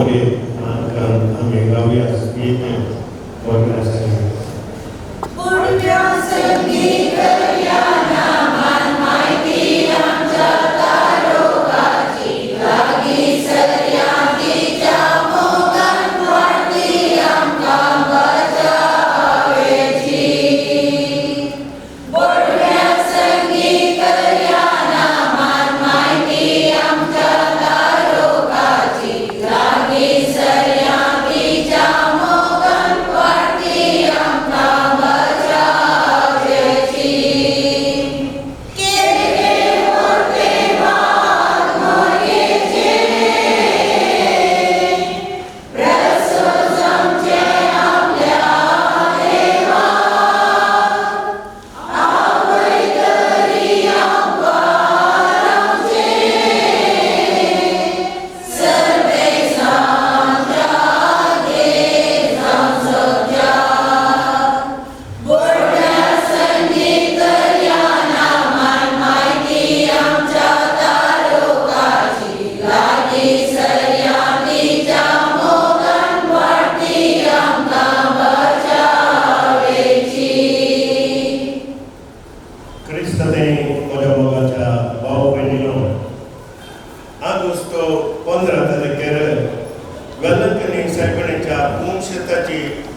मोरे आम्ही गाऊया येते बोलण्यासाठी.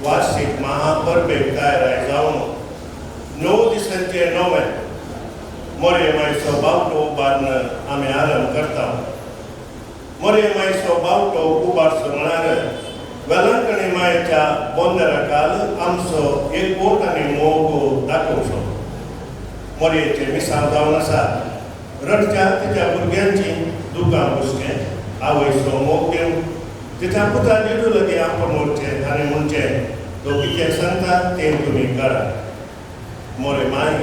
वार्षिक महापर्व तयार जाऊन 9 दिसांचे नवे मोरे मायसो बावटो उबारन आम्ही आरंभ करता. मोरे मायसो बावटो उबारसो म्हणार वेलंकणी मायेच्या बोंदराकाल आमचो एक बोट आनी मोग दाखोवचो. मोरयेचे मिसाल जावन आसा रडच्या तिच्या भुरग्यांची दुकां बुसकें आवयसो मोग दिवन तिच्या पुता निडू लगे आपण मोडचे आनी म्हणचे तो कितें सांगता तें तुमी करा. मोरे माय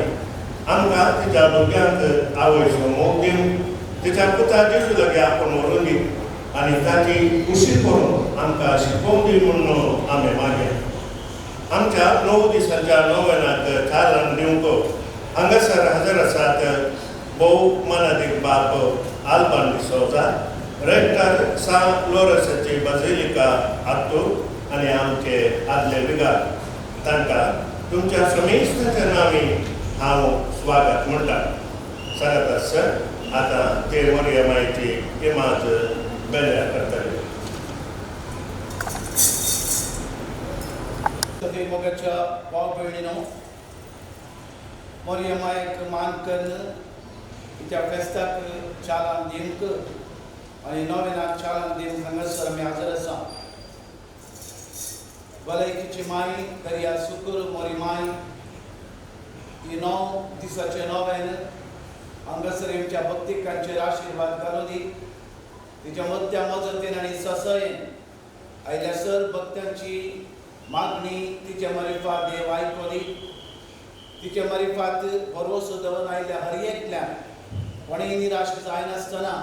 आमकां तिच्या भुरग्यांक आवयसो मोग दिवन तिच्या पुता निडू लगे आपण व्हरून दी आनी ताची खुशी करून आमकां शिकोवन दी म्हणून आमी मागया. आमच्या 9 दिसांच्या नोवेनाक चालन दिवंक हांगासर हजर आसात भोव मनादीक बाप आल्बान डिसोजा, रेक्टर सान लोरेंसाची बाजिलिका आत्तूर आनी आमचे आदले विगार. तांकां तुमच्या समेस्ताच्या नांवी हांव स्वागत म्हणटा. सांगात सर आतां ते मोरया मायेची इमाज बेल्या करतले. मोगाच्या भाव भयणीनो, मोरया मायेक मान करून तिच्या फेस्ताक चालन दिवंक आनी नोवेनाक चालन दिवंक हांगासर आमी हजर आसा. भलायकेची माय दर्या सुकूर मोरी माय ही 9 दिसाचे नोवेन हांगासर आमच्या भक्तिकांचेर आशिर्वाद घालूं दी. तिच्या मत्या मजतीन आनी ससयेन आयल्या सर भक्तांची मागणी तिच्या मरिफात देव आयकोली. तिच्या मरिफात भरवसो दवन आयल्या हर एकल्यान कोणेय निराश जायनासतना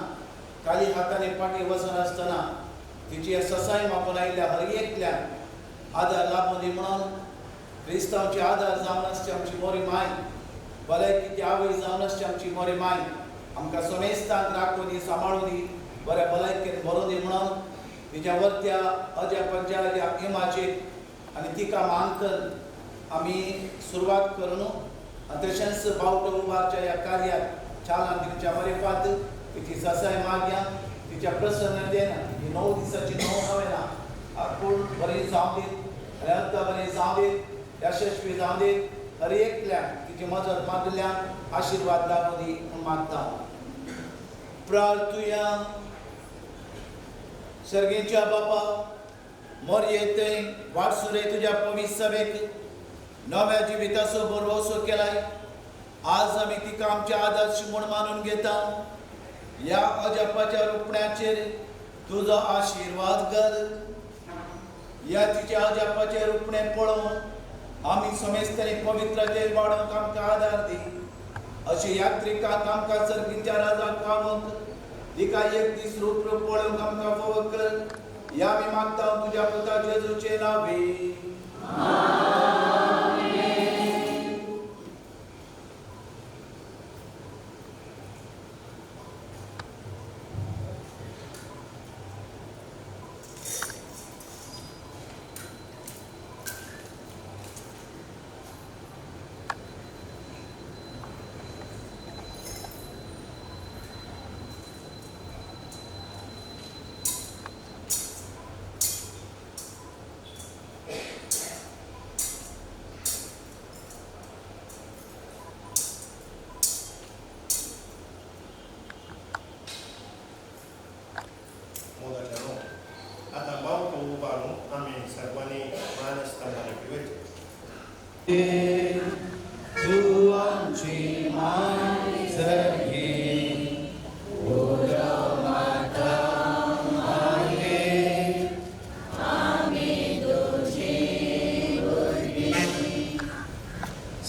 खाली हाताने पाटी वचनासतना तिची ससाय मागून आयल्या हर एकल्यान आदार लाभूं दी म्हणून क्रिस्तांवचे आदार जावन आसची आमची मोरी माय, भलायकेची आवय जावन आसची आमची मोरी माय आमकां समेस्तांत राखूं दी, सांबाळूं दी, बऱ्या भलायकेन भरूं दी म्हणून तिच्या वर्त्या अज्या पंजाच्या इमाचेर आनी तिका मानकन आमी सुरवात करून आनी तशेंच बावटो उबारच्या ह्या कार्याक चालन दिवच्या मरिफात तिची ससाय मागया. तिच्या प्रसन्नतेन ही 9 दिसाची नोवेना आपूण बरी जावं दीत आनी अर्थ बरें जावं दीत, यशस्वी जावं दीत, हर एकल्यान तिची मजत मागल्यान आशिर्वाद लाभूं दी म्हूण मागता. प्रार्थुया. सर्गेच्या बापा, मोरये वाटसुरे तुझ्या पवित्र सभेक नव्या जिविताचो भरवसो केलाय. आज आमी तिका आमच्या आदर्श म्हूण मानून घेता. या अजपाच्या रुपण्याचेर तुजो आशिर्वाद घाल. या तिच्या अजपाचे रुपणे पळोवन आमी समेस्तांनी पवित्रतेर वाडोवंक आमकां आदार दी. अशी यात्रिकांक आमकां सर्गीच्या राजाक पावोवंक तिका एक दीस रूप पळोवंक आमकां फावो कर. या आमी मागता तुज्या पुता जेजूचे नांवी.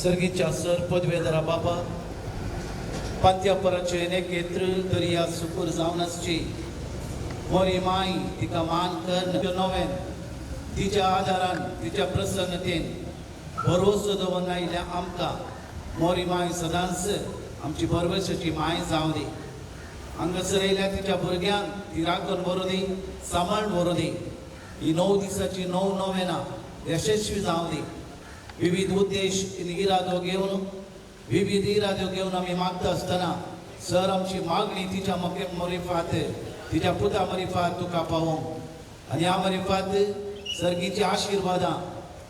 सर्गीच्या सर पदवेदारा बाबा पांत्यापराचे नेकेत्र दर्या सुकूर जावन आसची मोरी माई तिका मान कर नवेन तिच्या आदारान तिच्या प्रसन्नतेन भरोसो दवरन आयल्या आमकां मोरी माय सदांच आमची बरवशाची माय जावं दी हांगासर येयल्या तिच्या भुरग्यांक ती राखून बरो दी सांबाळून बरो दी ही 9 दिसाची 9 नोवेना यशस्वी जावं दी विविध उद्देश इरादो घेवन आमी मागता आसतना सर आमची मागणी तिच्या मरिफात तिच्या पुता मरिफात तुका पावोवंक आनी ह्या मरिफात सर्गीची आशिर्वादां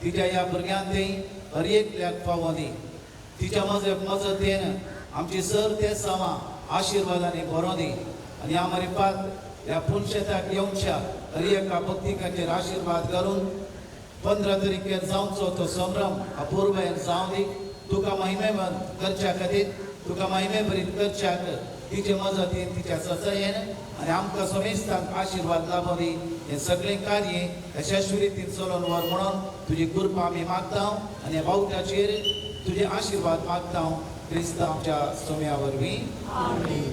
तिच्या ह्या भुरग्यांक थंय हर एकल्याक पावों दी तिच्या मजतेन आमची सर ते सामा आशिर्वादांनी बरो दी आनी ह्या मरिफात ह्या पुणशेताक येवच्या हर एका भक्तिकाचेर आशिर्वाद घालून 15 तारीखेर जावचो तो संभ्रम अपूर्वेन जावं दी तुका महिमेवन करच्या खातीर तुका महिमे भरीत करच्याक तिचे मजतीन तिच्या सचयेन आनी आमकां समेस्तांक आशिर्वाद लाभो दी हें सगळें कार्य यशस्वी रितीन चलोवन व्हर म्हणून तुजी कृपा आमी मागता आनी ह्या बावट्याचेर तुजे आशिर्वाद मागता क्रिस्त आमच्या सोम्या वरवीं आमीन.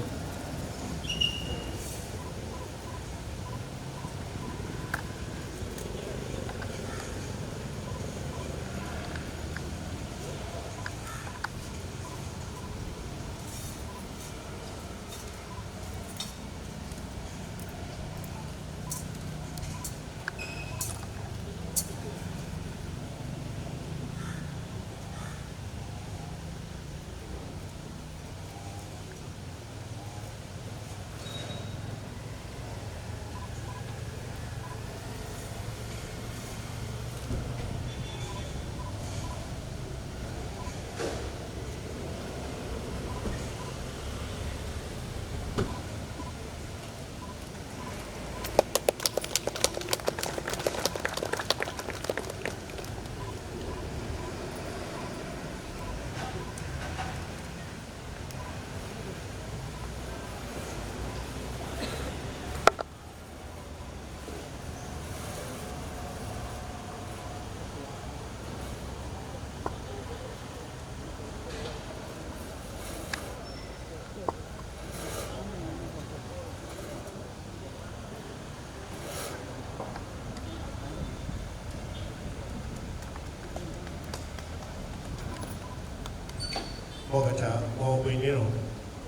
मोगाच्या भाऊ बहिणीनो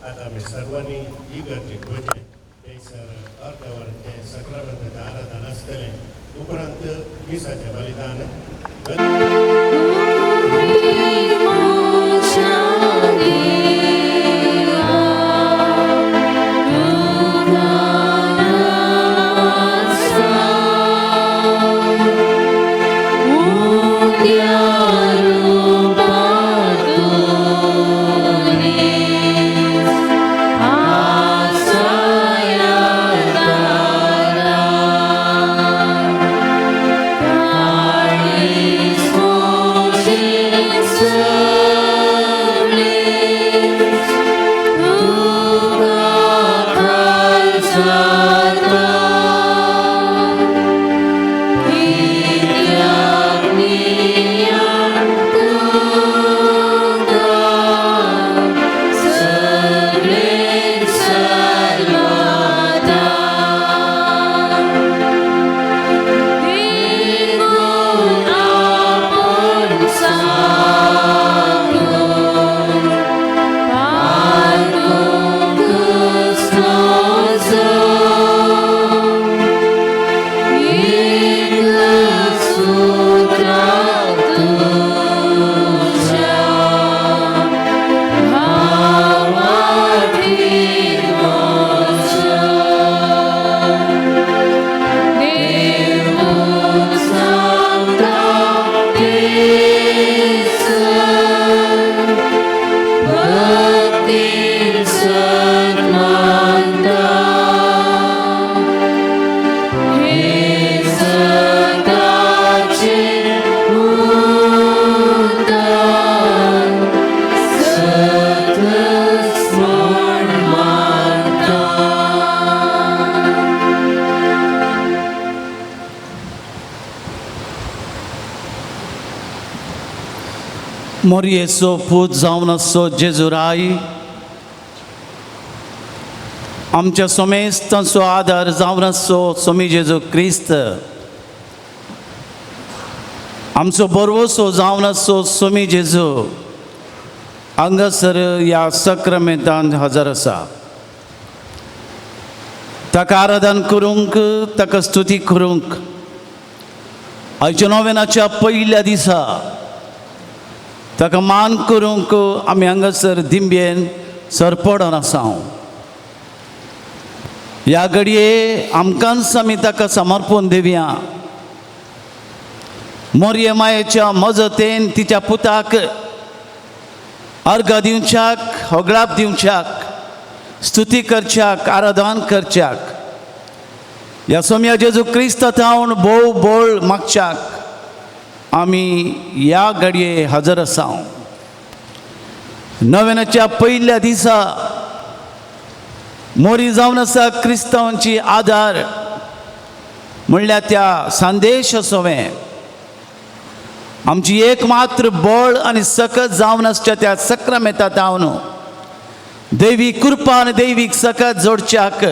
आता आम्ही सर्वांनी ही गरजे म्हणजे थंयसर अर्धवर ते सक्रामेंताचें आराधन आसतलें उपरांत मिसाचें बलिदान Small मोरयेचो पूत जावन असो जेजुराई, आमच्या सोमेस्तांचो आदार जावन असो सोमी जेजू क्रिस्त, आमचो बरवसो जावन असो सोमी जेजू हांगासर ह्या सक्रामेंतान हजर आसा. ताका आराधन करूंक, ताका स्तुती करूंक आयच्या नोवेनाच्या पयल्या दिसा ताका मान करूंक आमी हांगासर दिंबेन सरपडोन आसा. ह्या घडये आमकांच आमी ताका समर्पण दिवया. मोरये मायेच्या मजतेन तिच्या पुताक अर्घ दिवच्याक, होगळाप दिवच्याक, स्तुती करच्याक, आराधन करच्याक ह्या सोम्या जेजू क्रिस्तांत हांव भोव बोळ मागच्याक आमी ह्या घडये हजर आसा. नोवेनाच्या पयल्या दिसा मोरी जावन आसा क्रिस्तांवांची आदार म्हणल्यार त्या संदेश सोवें आमची एकमात्र बळ आनी सकत जावन आसच्या त्या सक्रामेंतांत हांव दैवीक कृपा आनी दैवीक सकत जोडच्याक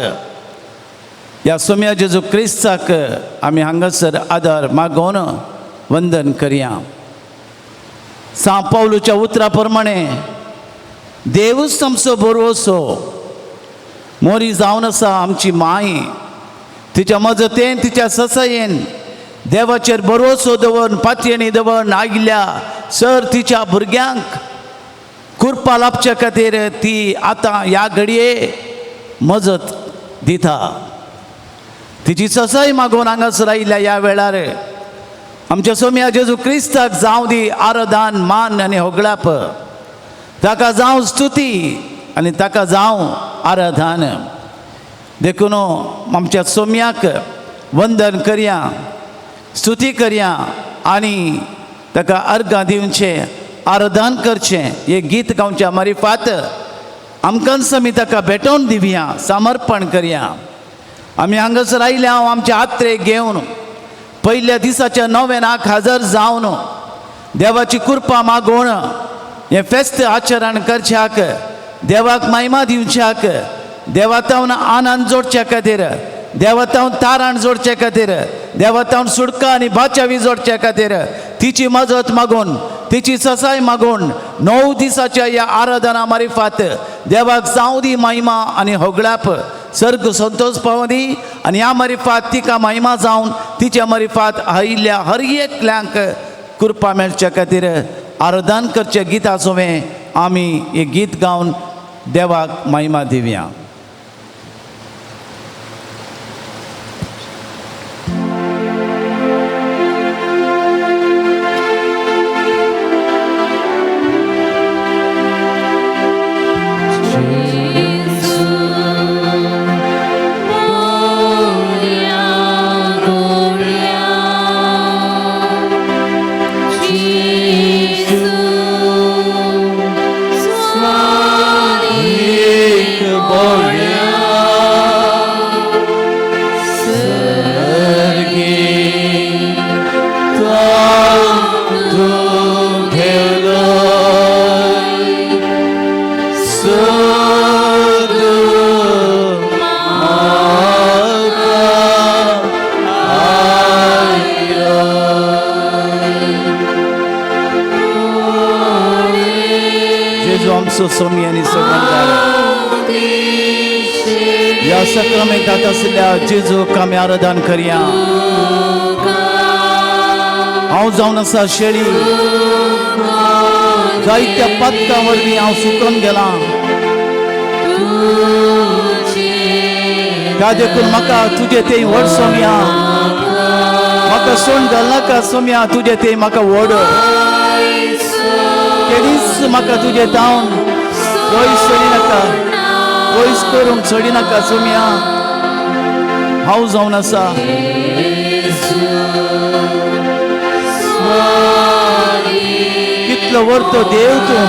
ह्या सोम्या जेजू क्रिस्ताक आमी हांगासर आदार मागोवन वंदन करया. सांत पावलूच्या उतरा प्रमाणे देवूच आमचो बरवसो, मोरी जावन आसा आमची माय, तिच्या मजतेन तिच्या ससायेन देवाचेर बरवसो दवरून पातयेणी दवरून आयिल्ल्या सर तिच्या भुरग्यांक कृपा लाभच्या खातीर ती आतां ह्या घडये मजत दिता. तिची ससाय मागोवन हांगासर आयिल्ल्या ह्या वेळार आमच्या सोम्या जेजू क्रिस्ताक जावं दी आराधन, मान आनी होगळाप, ताका जावं स्तुती आनी ताका जावं आराधन. देखून आमच्या सोम्याक वंदन करया, स्तुती करया आनी ताका अर्घां दिवचें, आराधन करचें. हे गीत गावच्या मारिफात आमकांच आमी ताका भेटोवन दिवया, समर्पण करया. आमी हांगासर आयल्या हांव आमचे आत्रे घेवन पयल्या दिसाच्या नोवेनाक हजर जावन देवाची कृपा मागोवन हें फेस्त आचरण करच्याक, देवाक महिमा दिवच्याक, देवातावन आनंद जोडच्या खातीर, देवातावन तारण जोडच्या खातीर, देवातावन सुडका आनी बाचावी जोडच्या खातीर तिची मजत मागून, तिची ससाय मागून 9 दिसाच्या ह्या आराधना मारिफात देवाक जावं दी महिमा आनी होगळाप, सर्ग संतोष पावों दी आनी ह्या मारिफात तिका महिमा जावन तिच्या मारिफात आयिल्ल्या हर एकल्यांक कृपा मेळच्या खातीर आराधन करचें गिता सोवें आमी हें गीत गावन देवाक महिमा दिवया. या सक्रामेंतांत आसल्या जेजूक आमी आराधन करया. हांव जावन आसा शेळी, जायत्या पथकां वरवीं हांव सुकून गेलां. त्या देखून म्हाका तुजे थंय व्हड सोम्या, म्हाका सोंड घालनाका सोम्या, तुजे थंय म्हाका व्हड केडीच म्हाका तुजे धांवन वयस सोडिनाका, वयस करूंक सोडिनाका सोम्या. हांव जावन आसा कितलो व्हरतो देव तूं,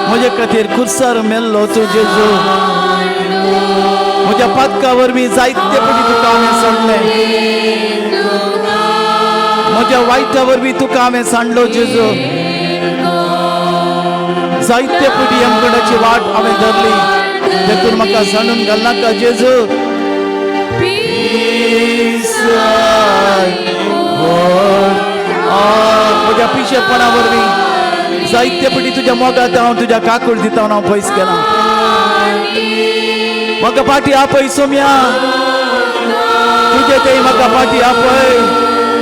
म्हजे खातीर खुर्सार मेल्लो तूं जेजू. म्हज्या पातका वरवीं जायते फावटी तुका हांवें सांडलें, म्हज्या वायटा वरवीं तुका हांवें सांडलो जेजू. जायते पुटी आमकडची वाट हांवें धरली देखून म्हाका सांडून घालनाका जेजू म्हज्या पिशेपणा वरवीं जायते पुटी तुज्या मोगात हांव तुज्या काकूळ दिता हांव पयस केलां म्हाका पाटी आपय सोम्या तुजे थंय म्हाका पाटी आपय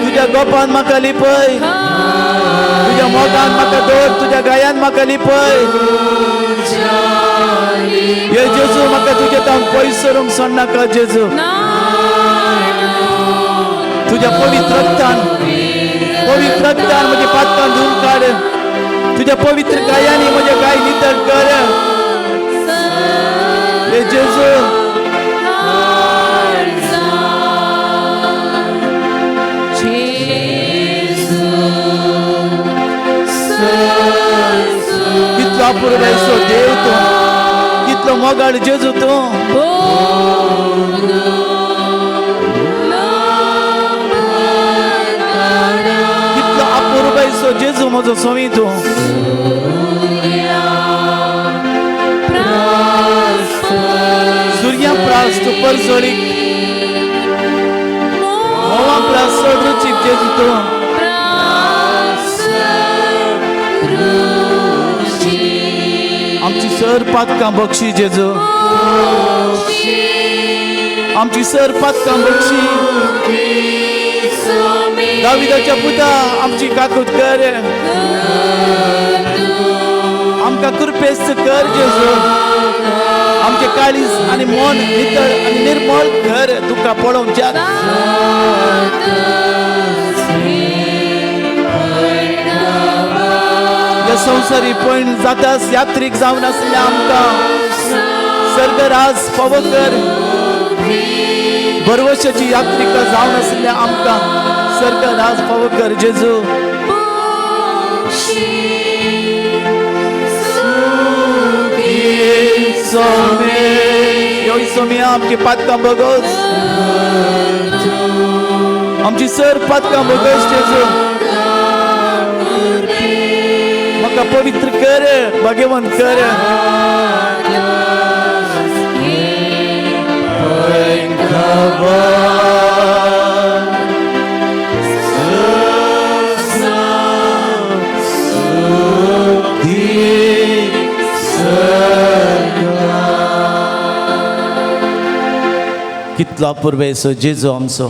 तुज्या गोपान म्हाका लिपय तुज्या मोगान म्हाका दवर तुज्या गायान म्हाका लिपय हे जेजू म्हाका तुजे तावन पयस सरूंक सोडनाका जेजू तुज्या पवित्र रक्तान म्हजे पातकां धुवन काड तुज्या पवित्र गायांनी म्हजे गाय नितळ कर हे जेजू कितलो अपूर्व असो देव तूं कितलो मोगाळ जेजू तूं कितलो अपूर्व असो जेजू म्हजो स्वामी तूं सूर्या प्रास तूं परसोळीक मोवा प्रास सोड रुचीक जेजू तूं आमची सर पातकां बक्षी जेजू आमची सर पातकां बक्षी दाविदाच्या पुता आमची काकूट कर आमकां कृपेस्त कर जेजू आमचे काळीज आनी मन नितळ आनी निर्मळ कर तुका पळोवच्याक संवसारी पयण जातास यात्रीक जावन आसल्या आमकां सर्गराज फावो कर भरवशाची यात्रिका जावन आसल्या आमकां सर्गराज फावो कर जेजू सोम्या आमची पातकां बगोस आमची सर पातकां बगोस जेजू म्हाका पवित्र कर भाग्यवान कर कितलो अपूर्व असो जेजू आमचो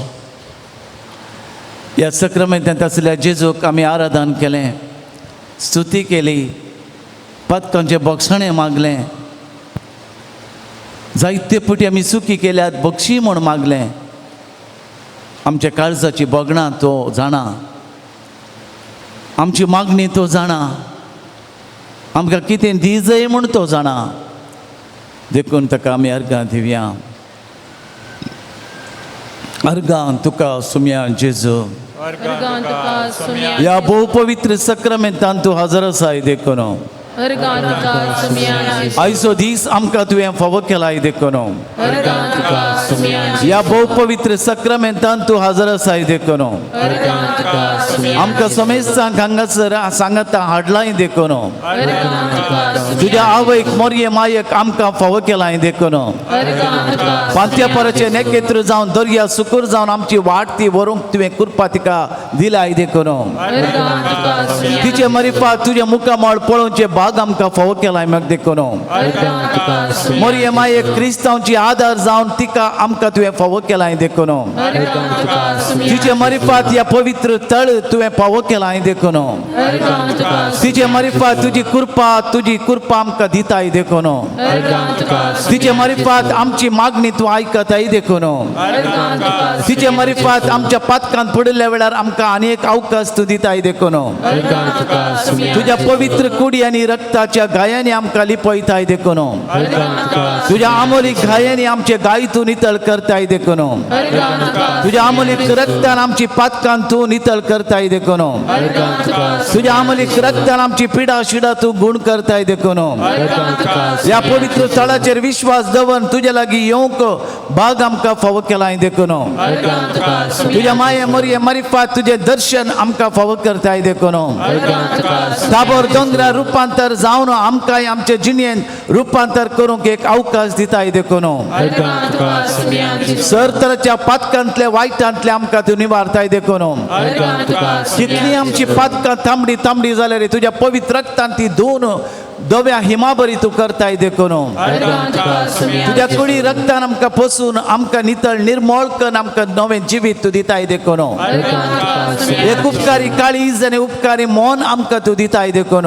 ह्या सक्रामेंतांत आसल्या जेजूक आमी आराधन केलें स्तुती केली पातकांचे बोगसणें मागलें जायते पुटी आमी सुखी केल्यात बक्षी म्हूण मागलें आमच्या काळजाची बोगणां तो जाणा आमची मागणी तो जाणा आमकां कितें दी जाय म्हूण तो जाणा देखून ताका आमी अर्गां दिवया अर्गां तुका सुम्या जेजू या बहु पवित्र सक्रामेंतान तूं हजर आसाय देखून आयचो दीस आमकां तुवें फावो केलाय देखून या बहु पवित्र सक्रामेंतान तूं हजर आसाय देखून आमकां समेस्तांक हांगासर सांगाता हाडलाय देखून तुज्या आवयक मोरये मायेक आमकां फावो केलाय देखून पांत्यापराचे नेकेत्र जावन दर्या सुकूर जावन आमची वाट ती व्हरूंक तुवें कृपा तिका दिलाय देखून तिचे मरिपा तुजे मुखामळ पळोवचे भाग आमकां फावो केलाय म्हाका देखून मोरये मायेक क्रिस्तांवची आदार जावन तिका आमकां तुवें फावो केलाय देखून तिचे मरिपात ह्या पवित्र तळ तुवें फावो केलाय देखून तिचे मरिपात तुजी कृपा आमकां दिताय देखून तिचे मरिपात आमची मागणी तूं आयकताय देखून तिचे मरिपात आमच्या पातकांत पडिल्ल्या वेळार आमकां आनी एक अवकाश तूं दिताय देखून तुज्या पवित्र कुडी आनी रक्ताच्या गायांनी आमकां लिपयताय देखून तुज्या आमोलीक गायांनी आमचे गाय तूं नितळ करताय देखून तुज्या आमोलीक रक्तान आमची पातकां तूं नितळ करताय करताय देखून तुझ्या आमलीक रक्तान आमची पिडा शिडा तू गुण करताय देखून या पवित्र स्थळाचेर विश्वास दवरून तुझ्या लागीं येवंक भाग आमकां फावो केलाय देखून तुझ्या माये मरये मरिफात तुझे दर्शन आमकां फावो करताय देखून ताबोर दोंगरा रुपांतर जावन आमकां आमचे जिणेन रुपांतर करूंक एक अवकाश दिताय देखून सरतराच्या पातकांतले वायटांतले आमकां तूं निवारताय देखून कितली आमची पातकां तांबडी तांबडी जाल्यार तुझ्या पवित्र रक्तान ती धुवन दोव्या हिमाबरी तू करताय देखून तुझ्या कुडी रक्तान आमकां पसून आमकां नितळ निर्मळ करून आमकां नवें जिवीत तू दिताय देखून एक उपकारी काळीज आनी उपकारी मन आमकां तू दिताय देखून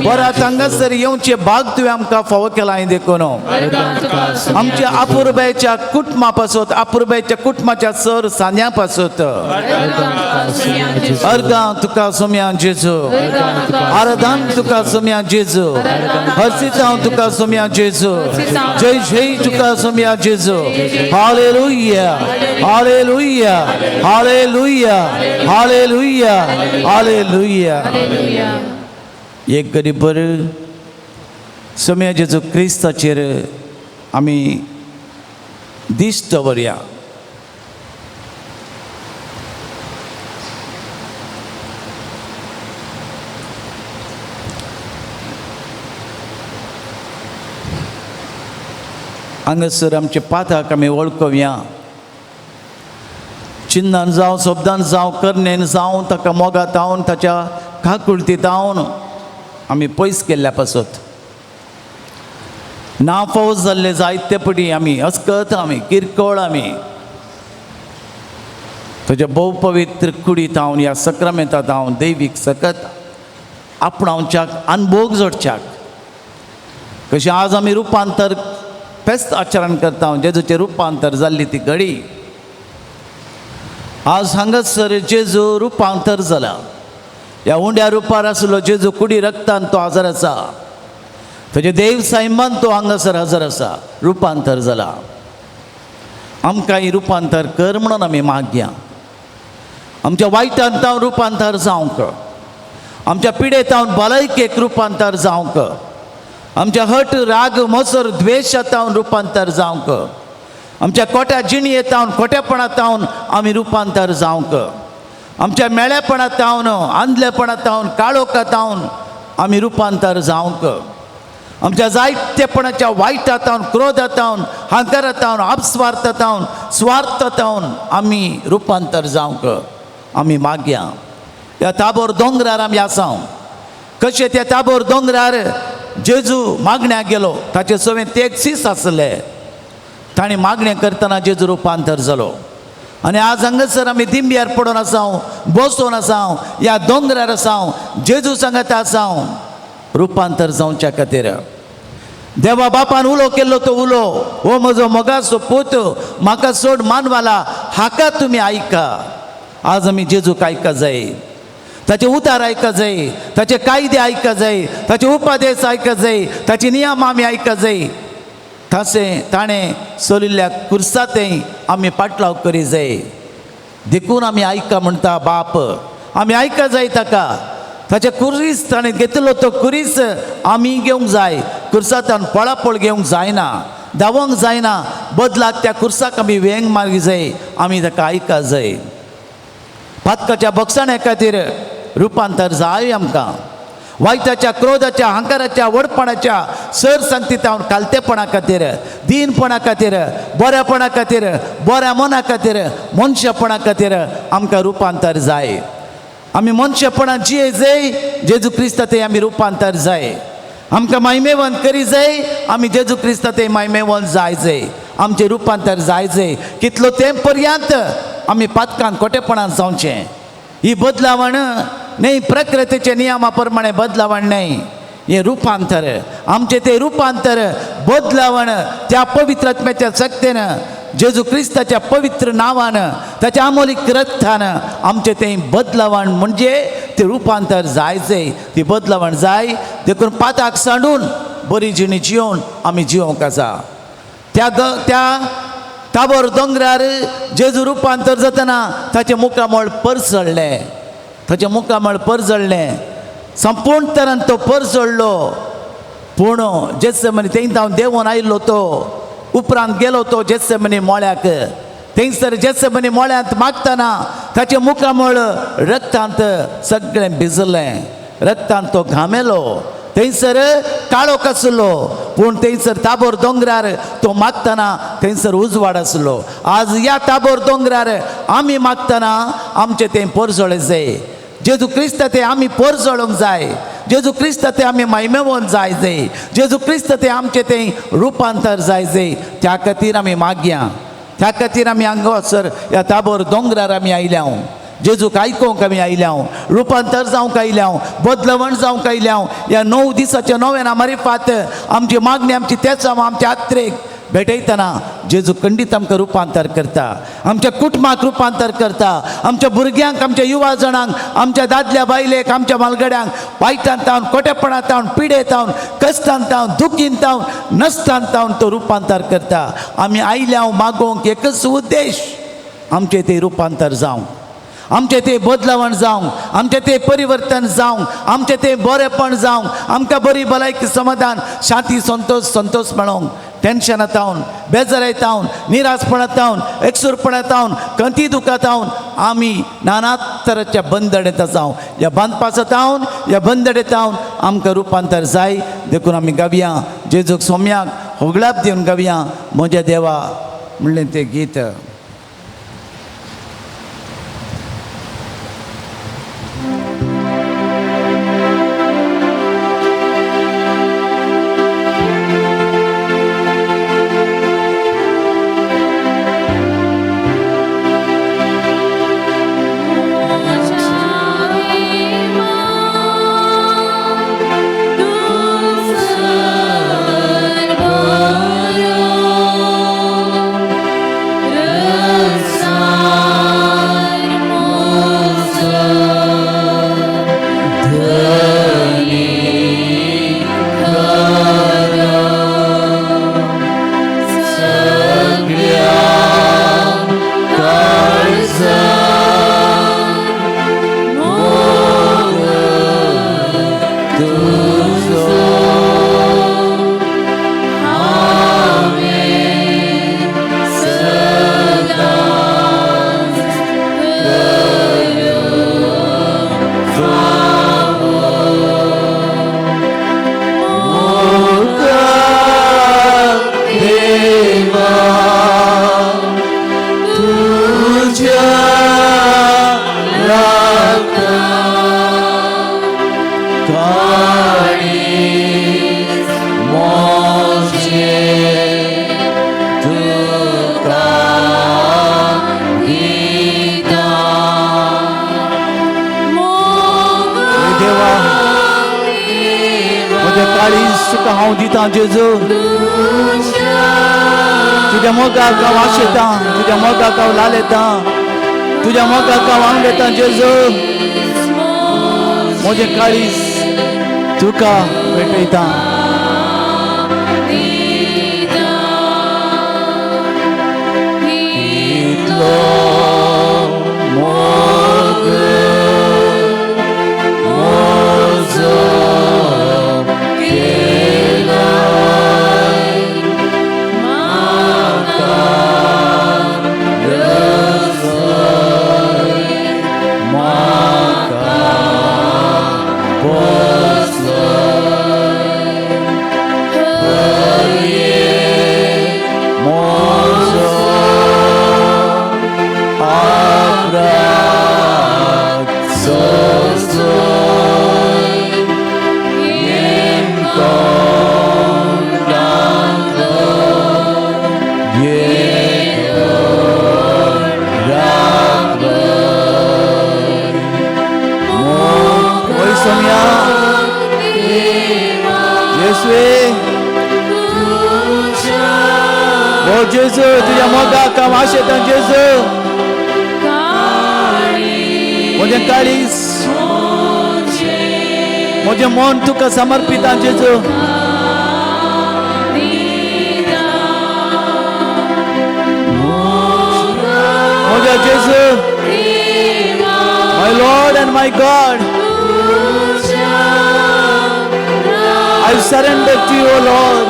परत हांगासर येवचे भाग तुवें आमकां फावो केलाय देखून आमच्या अपुर्बायेच्या कुटुंबा पासून अपुर्बायेच्या कुटुंबाच्या सर सान्या पासून अर्गां तुका सोम्या जेजू आराधन तुका सोम्या जेजू हर्षित हांव तुका सोम्या जेजू जय जय तुका सोम्या जेजू हालेलुया हालेलुया हालेलुया हालेलुया हालेलुया एक गरीब बर सोम्या जेजू क्रिस्ताचेर आमी दिश्ट दवरया हांगासर आमचे पाताक आमी वळखुया चिन्नान जावं शब्दान जावं कर्णेन जावं ताका मोगात हावन ताच्या काकुळटीत हावन आमी पयस केल्ल्या पासत ना फावस जाल्ले जायते पटी आमी अस्कत आमी किरकोळ आमी तुज्या भोव पवित्र कुडीत हावन ह्या सक्रामेंतांत हांव दैवीक सकत आपणावच्याक अनुभोग जोडच्याक कशें आज आमी रुपांतर फेस्त आचरण करता जेजूचें रुपांतर जाल्ली ती घडी आज हांगासर जेजू रुपांतर जाला ह्या उंड्या रुपार आसलो जेजू कुडी रक्तान तो हजर आसा तुजे देव सैमान तो हांगासर हजर आसा रुपांतर जाला आमकां ही रुपांतर कर म्हणून आमी मागया आमच्या वायटांत हांव रुपांतर जावंक आमच्या पिडेंत हांव भलायकेक रुपांतर जावंक आमच्या हट राग मोसर द्वेशांत हांव रुपांतर जावंक आमच्या कोट्या जिणयेंत हांव खोटेपणांत हांव आमी रुपांतर जावंक आमच्या मेळेपणांत हांव आंधलेपणांत हांव काळोखांत हांव आमी रुपांतर जावंक आमच्या जायतेपणाच्या वायटांत हांव क्रोधांत हांव हांकारांत हांव अपस्वार्थांत हांव स्वार्थांत हांव आमी रुपांतर जावंक आमी मागया ह्या ताबोर दोंगरार आमी आसा कशें त्या ताबोर दोंगरार जेजू मागण्याक गेलो ताचे सवें तेगसीस आसले ताणें मागणें करतना जेजू रुपांतर जालो आनी आज हांगासर आमी दिंब्यार पडून आसा बसून आसा ह्या दोंगरार आसा जेजू सांगत आसा रुपांतर जावच्या खातीर देवा बापान उलो केल्लो तो उलो हो म्हजो मोगाचो पूत म्हाका सोड मानवाला हाका तुमी आयका आज आमी जेजूक आयका जाय ताचे उतार आयका जाय ताचे कायदे आयका जाय ताचे उपदेश आयका जाय ताचे नियम आमी आयका जाय तशें ताणें चलिल्ल्या कुर्सातेय आमी पाटलाव करी जाय देखून आमी आयका म्हणटा बाप आमी आयका जाय ताका ताचे कुरीस ताणें घेतलो तो कुरीस आमी घेवंक जाय कुर्सातान पळापळ घेवंक जायना धांवंक जायना बदलाक त्या कुर्साक आमी वेंग मारूंक जाय आमी ताका आयका जाय पातकाच्या बक्षाण्या खातीर रुपांतर जाय आमकां वायटाच्या क्रोधाच्या हंकाराच्या वडपणाच्या सरसंगतीत हांव कालतेपणा खातीर दीनपणा खातीर बऱ्यापणा खातीर बऱ्या मना खातीर मनशापणा खातीर आमकां रुपांतर जाय आमी मनशापणान जिये जाय जेजू क्रिस्तांतय आमी रुपांतर जाय आमकां महिमेवन करी जाय आमी जेजू क्रिस्तांतय महिमेवन जाय आमचें रुपांतर जाय कितलो तेंप पर्यंत आमी पातकान खोटेपणान जावचें ही बदलावण न्ही प्रकृतीचे नियमा प्रमाणे बदलावण न्ही हे रूपांतर आमचे ते रूपांतर बदलावण त्या पवित्र आत्म्याच्या शक्तीन जेजू क्रिस्ताच्या पवित्र नावान ताच्या अमोलीक रक्तान आमचे ते बदलावण म्हणजे ते रूपांतर जायचे ती बदलावण जाय देखून पाताक सांडून बरी जिणी जिवन आमी जिवंक आसा त्या ताबोर दोंगरार जेजू रुपांतर जातना ताचे मुखामळ परसळ्ळें, ताचे मुखामळ परजळ्ळें, संपूर्ण तरान तो परजळ्ळो. पूण जेसमनी थंय हांव देंवून आयिल्लो तो उपरांत गेलो तो जेसमनी मोळ्याक. थंयसर जेसमनी मोळ्यांत मागतना ताचे मुखामळ रक्तांत सगळें भिजलें, रक्तांत तो घामेलो. थंयसर काळोख आसलो, पूण थंयसर ताबोर दोंगरार तो मागतना थंयसर उजवाड आसलो. आज ह्या ताबोर दोंगरार आमी मागतना आमचें तें परजळें जाय. जेजू क्रिस्त ते आमी परजळोंक जाय. जेजू क्रिस्त ते आमी महिमेवंत जाय. जेजू क्रिस्त ते आमचें तें रुपांतर जाय. त्या खातीर आमी मागया. त्या खातीर आमी हांगासर ह्या ताबोर दोंगरार आमी आयल्या. जेजूक आयकोंक आमी आयल्या, रुपांतर जावंक आयल्या, बदलवण जावंक आयल्या. ह्या 9 दिसाच्या नव्यान मारिफात आमची मागणी, आमची तेच आमच्या आत्रेक भेटयतना जेजू खंडीत आमकां रुपांतर करता, आमच्या कुटुंबाक रुपांतर करता, आमच्या भुरग्यांक, आमच्या युवा जणांक, आमच्या दादल्या बायलेक, आमच्या मालगड्यांक वायटांत तावन, खोटेपणांत तावन, पिडेंत तावन, कश्टांत तावन, दुखींत तावन, नसतांत तावन तो रुपांतर करता. आमी आयल्या मागोवंक एकच उद्देश, आमचें तें रुपांतर जावं, आमचें तें बदलावण जावं, आमचें तें परिवर्तन जावं, आमचें तें बरेंपण जावं, आमकां बरी भलायकी, समाधान, शांती, संतोष मेळोंक. टेन्शनांत बेजारायतावन, निराशपणांत, एकसुरपणांत, कंती दुखांत आमी नाना तरांच्या बंदडेंत जावं. ह्या बांदपासांत ह्या बंदडेंत आमकां रुपांतर जाय. देखून आमी गावया, जेजूक सोम्याक होगळाप दिवन गावया. म्हज्या देवा म्हणलें तें गीत. हांव दिता जेजू, तुज्या मोगाक हांव आशेतां, तुज्या मोगाक हांव लालयतां, तुज्या मोगाक हांव आंगयतां जेजू. म्हजें काळीज तुका भेटयतां. जेजू तुझ्या मोगाक हांव आशेतां जेजू. म्हजें काळीज, म्हजें मन तुका समर्पितां जेजू. My Lord and my God, I surrender to you, O Lord.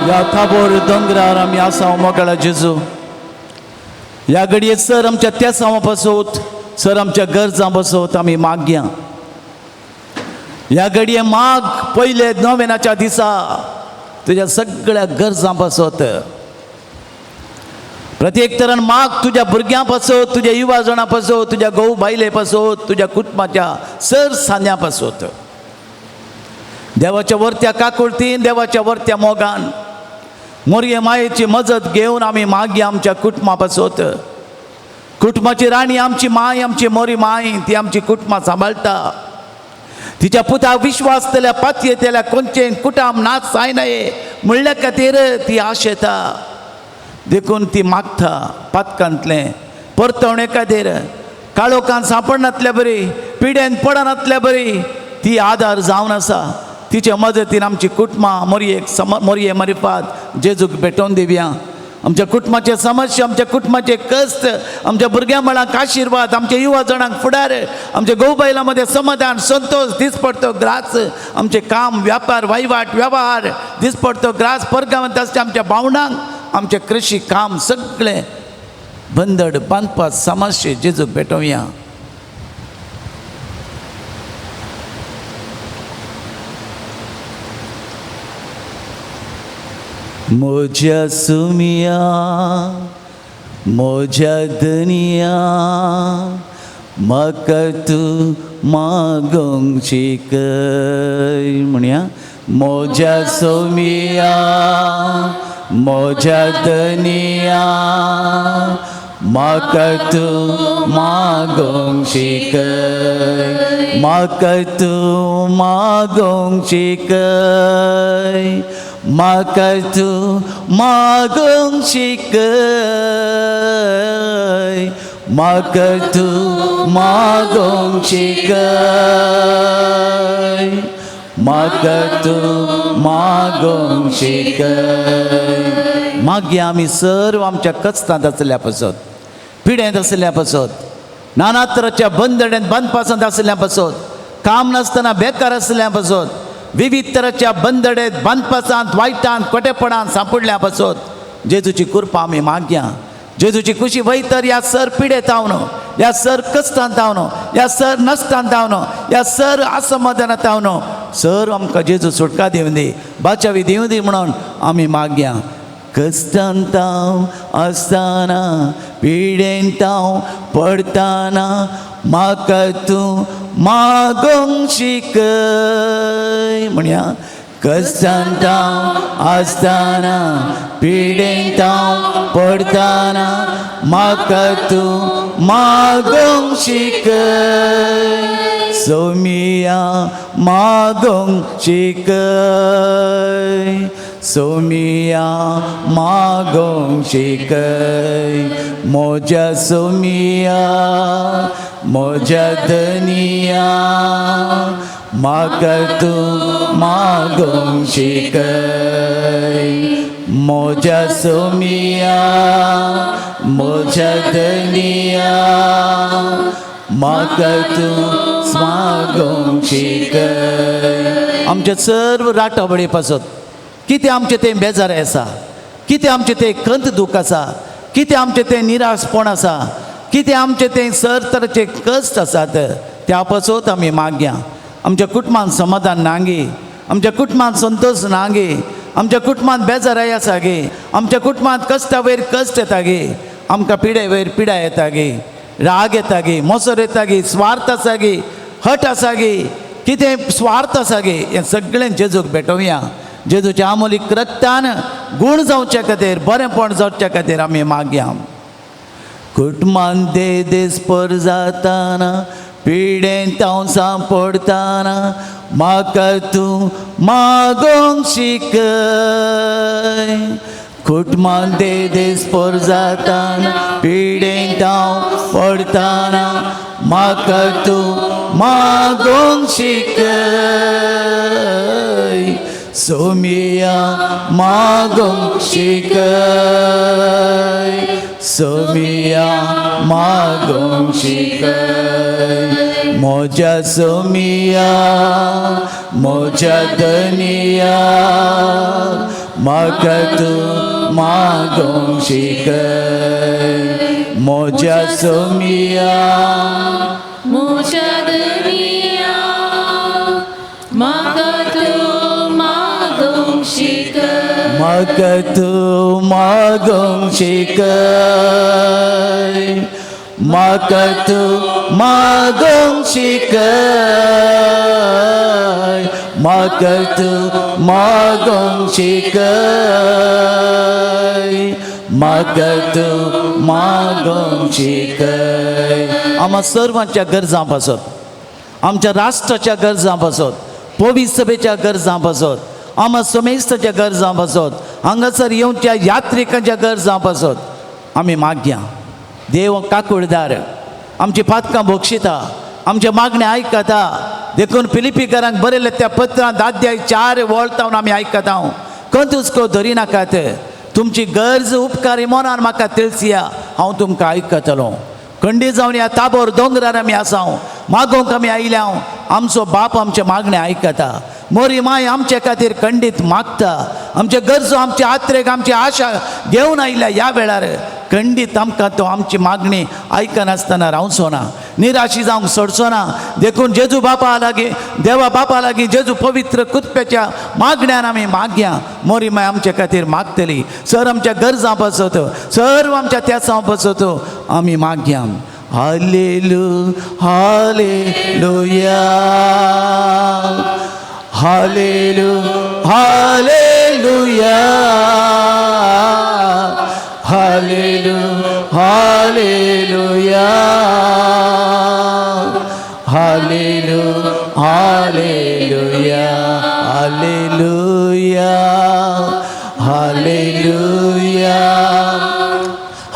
या थाबोर दोंगरार आमी आसा मोगळा जेजू. ह्या घडये सर आमच्या तेसांवा बसोत, सर आमच्या गरजां बसोत आमी मागया. ह्या घडये माग पयले नोवेनाच्या दिसा तुज्या सगळ्या गरजां बसोत. प्रत्येक तरान माग तुज्या भुरग्यां बसोत, तुज्या युवा जाणां बसोत, तुज्या घोव बायले बसोत, तुज्या कुटुंबाच्या सर सान्यां बसोत. देवाच्या वर्त्या काकुळतीन, देवाच्या वर्त्या मोगान मोरये मायेची मजत घेवन आमी मागया आमच्या कुटुंबा बसोत. कुटुंबाची राणी आमची माय, आमची मोरी माय, ती आमची कुटुंबां सांबाळटा. तिच्या पुताक विश्वास तेल्या पातये तेल्या कोणचें कुटाम नाच जायनाये म्हणल्या खातीर ती आशेता. देखून ती मागता पातकांतलें परतवणे खातीर, काळोखान सांपडनातल्या बरी, पिड्यान पडनातल्या बरी ती आदार जावन आसा. तिचे मजतीन आमची कुटुंबां मोरये मरिपात जेजूक भेटोवन दिवया. आमच्या कुटुंबाचे समस्या, आमच्या कुटुंबाचे कश्ट, आमच्या भुरग्यां बाळांक आशिर्वाद, आमच्या युवा जाणांक फुडार, आमच्या घोव बायलां मध्ये समाधान, संतोष, दिसपडतो ग्रास, आमचे काम, व्यापार, वहिवाट, व्यवहार दिसपडतो ग्रास, परगांवांत आसच्या आमच्या भावंडांक आमचे कृषी काम सगळे बंदड बांदपाक समस्या जेजूक भेटोवया. मोज्या सुमिया मोज्या दुनिया म्हाका तूं मागोंक शिकय म्हणया. मोज्या सुमिया मोज्या दुनिया म्हाका तूं मागोंक शिकय, म्हाका तूं मागोंक शिकय, म्हाका तूं मागोंक शिकय, म्हाका तूं मागोंक शिकय, म्हाका तूं मागोंक शिकय. मागया आमी सर्व आमच्या कश्टांत आसल्या पासत, पिड्यांत आसल्या पासत, नाना तरांच्या बंदड्यांत बांदपासांत आसल्या पासत, काम नासतना बेकार आसल्या पासत, विविध तरांच्या बंदडेंत बांदपासांत, वायटांत, कोटेपणांत सांपडल्या पासत जेजूची कृपा आमी मागया. जेजूची खुशी वयतर ह्या सर पिडेत न्हू, ह्या सर कश्टांत न्हू, ह्या सर नश्टांत न्हू, ह्या सर असमाधानांत न्हू, सर आमकां जेजू सुटका दिवन दी, बाचावी दिवं दी म्हणून आमी मागया. कश्टांत हांव आसतना, पिडेंत हांव पडटाना म्हाका तूं मागोंक शिकय म्हणया. कश्टांत हांव आसतना, पिडेंत हांव पडटाना म्हाका तूं मागोंक शिकय. सोमिया मागोंक शिकय, सोमिया मागोंक शिकय. मोज्या सोमिया मोज्या दुनिया म्हाका तूं मागोंक शिकय. मोज्या सोमिया मोज्या दुनिया म्हाका तूं मागोंक शिकय. आमचे सर्व राटाबडी पासत कितें आमचें तें बेजारी आसा, कितें आमचें तें खंत दूख आसा, कितें आमचें तें निराशपण आसा, कितें आमचें तें सर तरेचे कश्ट आसात त्या पासत आमी मागया. आमच्या कुटुंबांत समाधान ना गे, आमच्या कुटुंबांत संतोष ना गे, आमच्या कुटुंबांत बेजाराय आसा गे, आमच्या कुटुंबांत कश्टा वयर कश्ट येता गे, आमकां पिडे वयर पिडा येता गे, राग येता गे, मोसर येता गे, स्वार्थ आसा गे, हट आसा गे, कितें स्वार्थ आसा गे, हें सगळें जेजूक भेटोवया. जेजूच्या अमोलीक रक्तान गूण जावचे खातीर, बरेंपण जावचे खातीर आमी मागया. कुटुंबांत देस्पर जाताना, पिडेंत हांव सांपडटाना म्हाका तूं मागोंक शिकय. कुटुंबांत देस्पर जाताना, पिडेंत हांव पडटाना म्हाका तूं 마공 시끄이 소미야 마공 시끄이 소미야 마공 시끄이 모자 소미야 모자 드니야 마카투 마공 시끄이 모자 소미야 모자드니야 마가도 마동시크 마카투 마공 시끄이 마카투 마공 시끄이 마카투 마공 시끄이 मागतो मागोंची काय आम्हा सर्वांच्या गरजा बसत आमच्या राष्ट्राच्या गरजा बसत पवित्र सभेच्या गरजा बसत आम्हा समेस्ताच्या गरजा बसत हांगासर येवच्या यात्रिकांच्या गरजा बसत आम्ही मागया देव काकुळदार आमची पातकां बक्षिता आमच्या मागण्या आयकता देखून फिलिपीकरांक बरयले त्या पत्रांत अध्याय 4 वळतावन आमी आयकता कंतुस्को धरी नाकात तुमची गरज उपकारी मनान म्हाका तिळसिया हांव तुमकां आयकतलो खंडी जावन ह्या ताबोर दोंगरार आमी आसा मागोवंक आमी आयल्या आमचो बाप आमचे मागणे आयकता मोरी माय आमचे खातीर खंडीत मागता आमचे गरजो आमचे आत्रेक आमची आशा घेवन आयल्या ह्या वेळार खंडीत आमकां तो आमची मागणी आयकनासतना रावचो ना निराशी जावंक सोडचो ना देखून जेजू बापा लागीं देवा बापा लागीं जेजू पवित्र कुत्प्याच्या मागण्यान आमी मागया मोरी माय आमचे खातीर मागतली सर आमच्या गरजां बसत सर्व आमच्या त्यासां बसत आमी मागया हालेलू हालेलुया हालेलू हालेलुया हालेलू हालेलुया हालेलू हालेलुया हालेलुया हालेलुया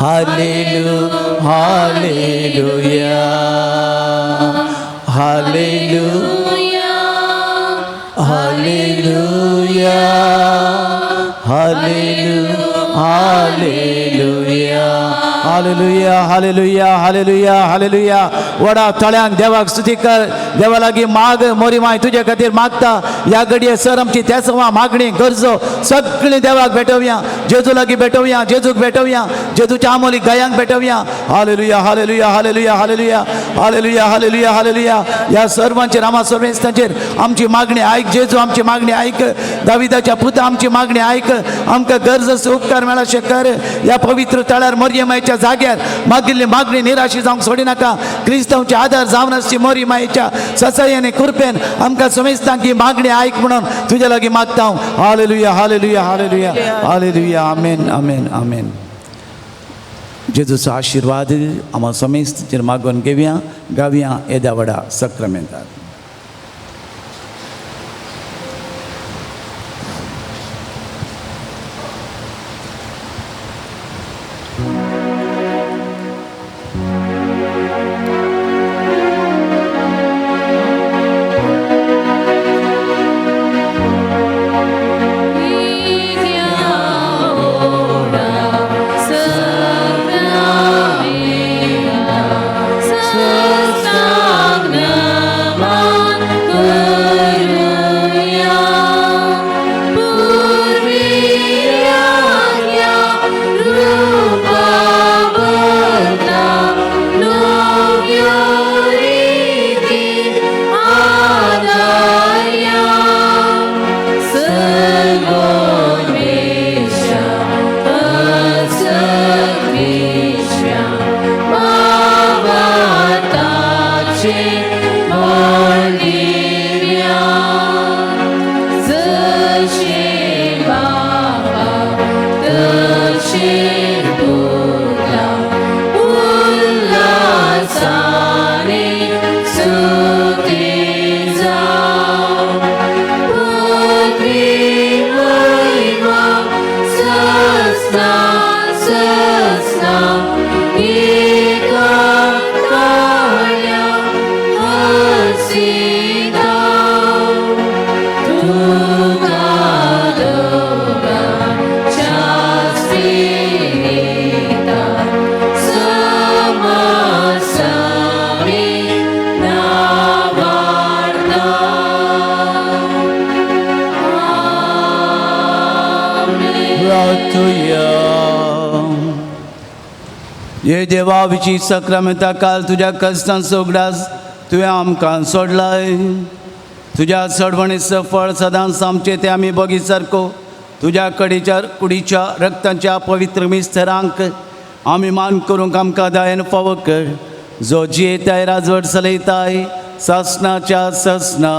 हालेलू हालेलुया हालेलू हालेलुया हालेलुया हालेलुया हालेलुया हालेलुया हालेलुया वडा तळ्यांक देवाक स्तुती कर देवा लागीं माग मोरी माय तुजे खातीर मागता ह्या घडये सर आमची त्यासवा मागणी गरजो सगळी देवाक भेटोवया जेजू लागीं भेटोवया जेजूक भेटोवया जेजूच्या आमोली गायांक भेटोवया हालेलुया हालेलुया हालेलुया हालेलुया हालेलुया हालेलुया हालेलुया ह्या सर्वांचेर आम्हा सर्वेस्तांचेर आमची मागणी आयक जेजू आमची मागणी आयक दाविदाच्या पुता आमची मागणी आयक आमकां गरज उपकार मेळा कर ह्या पवित्र तळ्यार मोरयेमायेच्या जाग्यार मागिल्ली मागणी निराशी जावंक सोडी नाका क्रिस्तांवचे आदार जावन आसची मोरी मायेच्या ससायाने कृपेन आमकां समेस्तांक ही मागणी आयक म्हणून तुज्या लागीं मागता हालेलुया हालेलुया हालेलुया हालेलुया आमेन आमेन आमेन जेजूचो आशिर्वाद आम्हा समेस्ताचेर मागून घेवया गावया येद्या व्हडा सक्रामेंतार Sastagna ये देवा विची सक्रमेंता काल तुज्या कश्टांचो उगडास तुवें आमकां सोडलाय. तुज्या चडवणीचो फळ सदांच आमचे ते आमी बगी सारको तुज्या कुडीच्या रक्तांच्या पवित्र मिस्तरांक आमी मान करूंक आमकां दायन फावो कर. जो जियेताय राजवट चलयताय ससनाच्या ससना.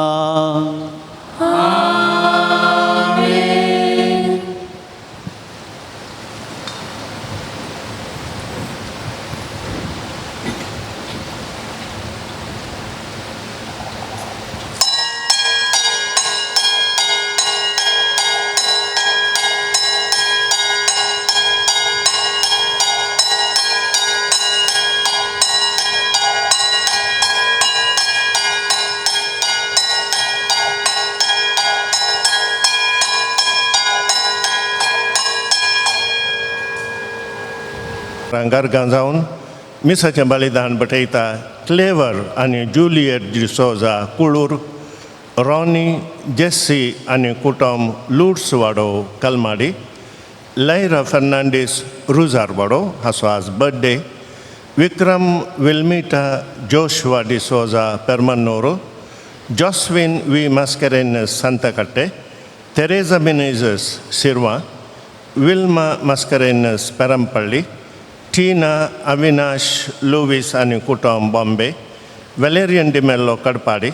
रांगार गांजावन मिसाचें बलिदान बटयता क्लेवर आनी जुलियट डिसोजा कुळूर, रॉनी जेस्सी आनी कुटुंब लुड्स वाडो कलमाडी, लैरा फर्नांडीस रुजार वाडो हाचो आज बर्थडे, विक्रम विल्मिटा जोशुआ डिसोजा पेरमनोरो, जॉस्विन वी मास्करेनस सांताकट्टे, तेरेजा मिनेझस सिरवा, विल्मा मास्करेनस पेरंपल्ली, टीना अविनाश लुविस आनी कुटुंब बॉम्बे, वेलेरियन डिमेल्लो कडपाडी,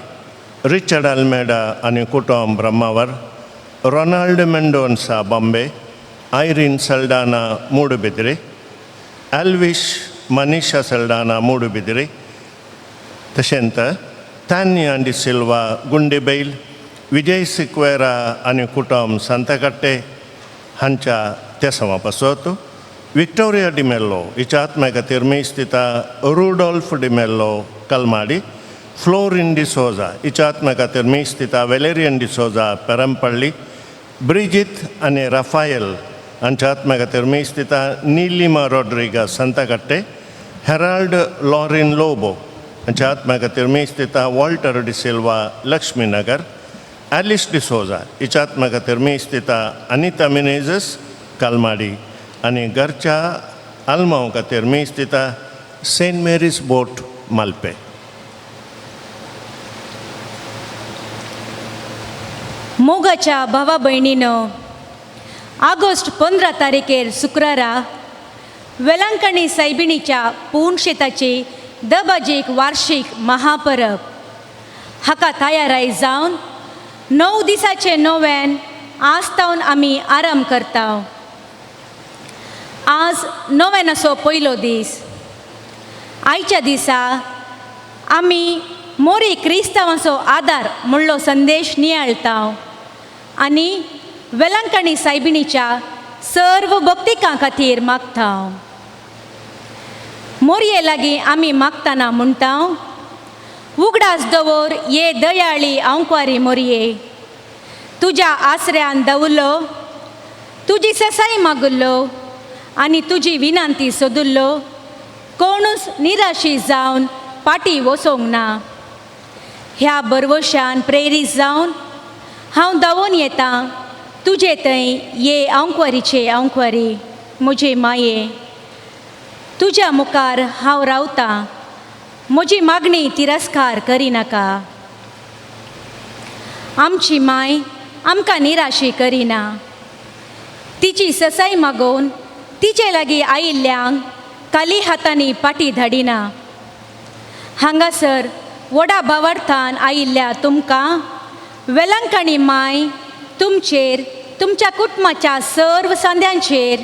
रिचर्ड अल्मेडा आनी कुटुंब ब्रह्मावर, रोनाल्ड मेंडोन्सा बॉम्बे, आयरीन सल्डाना मूडबिद्री, एल्विश मनीषा सल्डाना मूडबिद्री, तशेंच तान्या डी सिल्वा गुंडेबैल, विजय सिक्वेरा आनी कुटुंब सांताकट्टे हांच्या तेसवा पासत, विक्टोरिया डिमेल्लो हिच्या आत्म्या खातीर मेस्तिता रुडोल्फ डिमेल्लो कलमाडी, फ्लोरिन डिसोजा हिच्या आत्म्या खातीर मेस्तिता वेलेरियन डिसोजा पेरंपल्ली, ब्रिजित आनी राफायल हांच्या आत्म्या खातीर मेस्तिता नीलिमा रॉड्रिगास सांताकट्टे, हेराल्ड लॉरिन लोबो हांच्या आत्म्या खातीर मेस्तिता वॉल्टर डिसिल्वा लक्ष्मीनगर, ॲलिस डिसोजा हिच्या आत्म्या खातीर मेस्तिता अनिता मिनेझस कलमाडी आनी घरच्या आल्मांव खातीर मेस्तिता सेंट मेरीज बोट मालपे. मोगाच्या भावा भयणीनो, ऑगस्ट 15 तारखेर शुक्रारा वेलांकणी सायबिणीच्या पुणशेताची दबाजीक वार्षिक महापरब. हाका तयाराय जावन 9 दिसाचे नोवेन आस्तावन आमी आराम करता. आज नोवेनाचो पयलो दीस. आयच्या दिसा आमी मोरी क्रिस्तांवाचो आदार म्हणलो संदेश नियाळता आनी वेलांकणी सायबिणीच्या सर्व भक्तिकां खातीर मागता. मोरये लागीं आमी मागतना म्हणटा, उगडास दवर ये दयाळी आंकवारी मोरये, तुज्या आसऱ्यान दवरलो, तुजी ससाई मागुल्लो आनी तुजी विनंती सोदुल्लो कोणूच निराशी जावन पाटी वचोंक ना. ह्या बरवशान प्रेरीत जावन हांव धांवून येता तुजे थंय ये आंकवारीचे आंकवारी म्हजे माये. तुज्या मुखार हांव रावतां, म्हजी मागणी तिरस्कार करिनाका. आमची माय आमकां निराशी करिना. तिची ससाई मागोवन तिचे लागीं आयिल्ल्यांक काली हातांनी पाटी धाडिना. हांगासर व्हडा भावार्थान आयिल्ल्या तुमकां वेलांकणी माय तुमचेर, तुमच्या कुटुंबाच्या सर्व सांद्यांचेर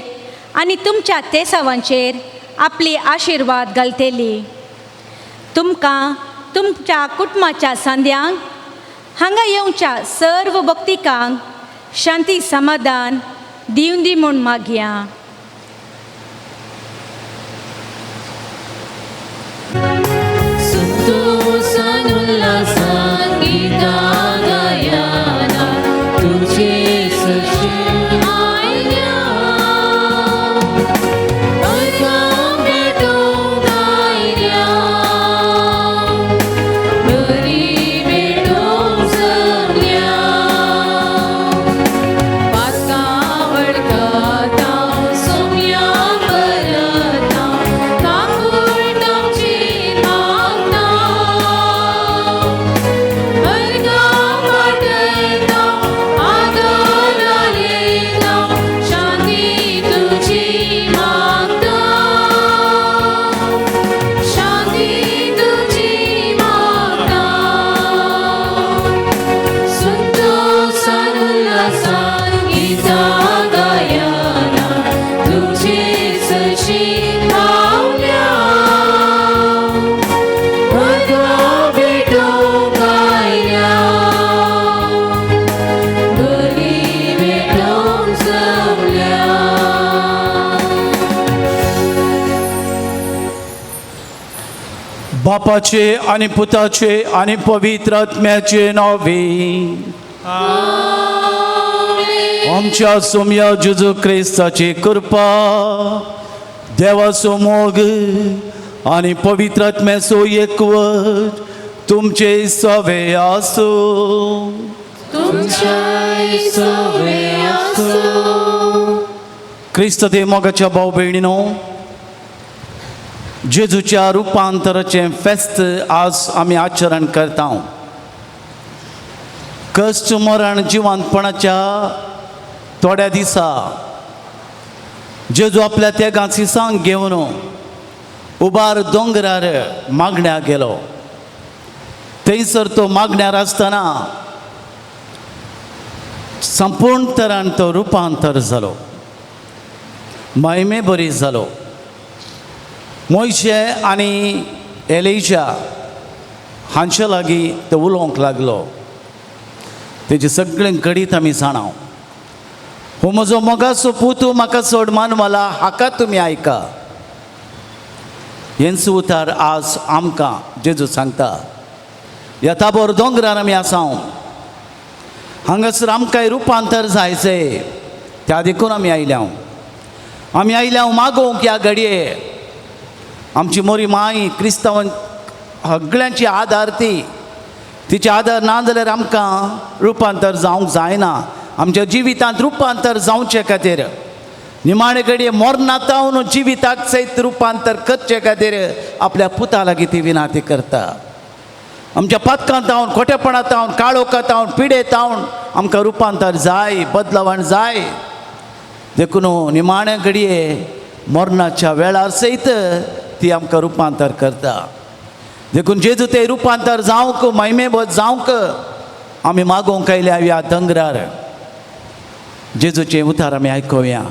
आनी तुमच्या तेसावांचेर आपली आशिर्वाद घालतली. तुमकां तुमच्या कुटुंबाच्या सांद्यांक, हांगा येवच्या सर्व भक्तिकांक शांती समाधान दिवन दी म्हूण मागया. बापाचे आणि पुताचे आणि पवित्र आत्म्याचे नावे आमच्या सोम्या जेजू ख्रिस्ताची कृपा देवाचो मोग आणि पवित्र आत्म्याचो एकवट तुमचे सवे आसो. क्रिस्त ते मोगाच्या भाव भयणीनो, जेजूच्या रुपांतराचे फेस्त आज आमी आचरण करता. कश्ट मरण जिवंतपणाच्या थोड्या दिसा जेजू आपल्या त्या सिसांक घेवन उबार दोंगरार मागण्या गेलो. थंयसर तो मागण्यार आसतना संपूर्ण तरान तो रुपांतर जालो, महिमे बरी जालो. मोयशे आनी एलिशा हांचे लागीं तो उलोवंक लागलो. तेजे सगळें घडीत आमी जाणाव. हो म्हजो मोगाचो पूत म्हाका सोड मानवाला हाका तुमी आयका. हेंच उतार आज आमकां जेजू सांगता. ह्या ताबोर दोंगरार आमी आसाव. हांगासर आमकांय रुपांतर जायचें त्या देखून आमी आयल्याव. आमी आयल्याव मागोवंक ह्या घडये आमची मोरी माय क्रिस्तांवां सगळ्यांची आदार ती. तिचे आदार ना जाल्यार आमकां रुपांतर जावंक जायना. आमच्या जिवितांत रुपांतर जावचे खातीर निमाणे घडये मोरनातावन जिविताक सयत रुपांतर करचे खातीर आपल्या पुता लागीं ती विनाती करता. आमच्या पातकांत हांव खोटेपणांत हांव काळोखांत हांव पिडेत हांव आमकां रुपांतर जाय, बदलावण जाय. देखून निमाणे घडये मरणाच्या वेळार सयत ती आमकां रुपांतर करता. देखून जेजू ते रुपांतर जावंक महिमेबोध जावंक आमी मागोवंक आयल्या ह्या दोंगरार. जेजूचे उतार आमी आयकुया.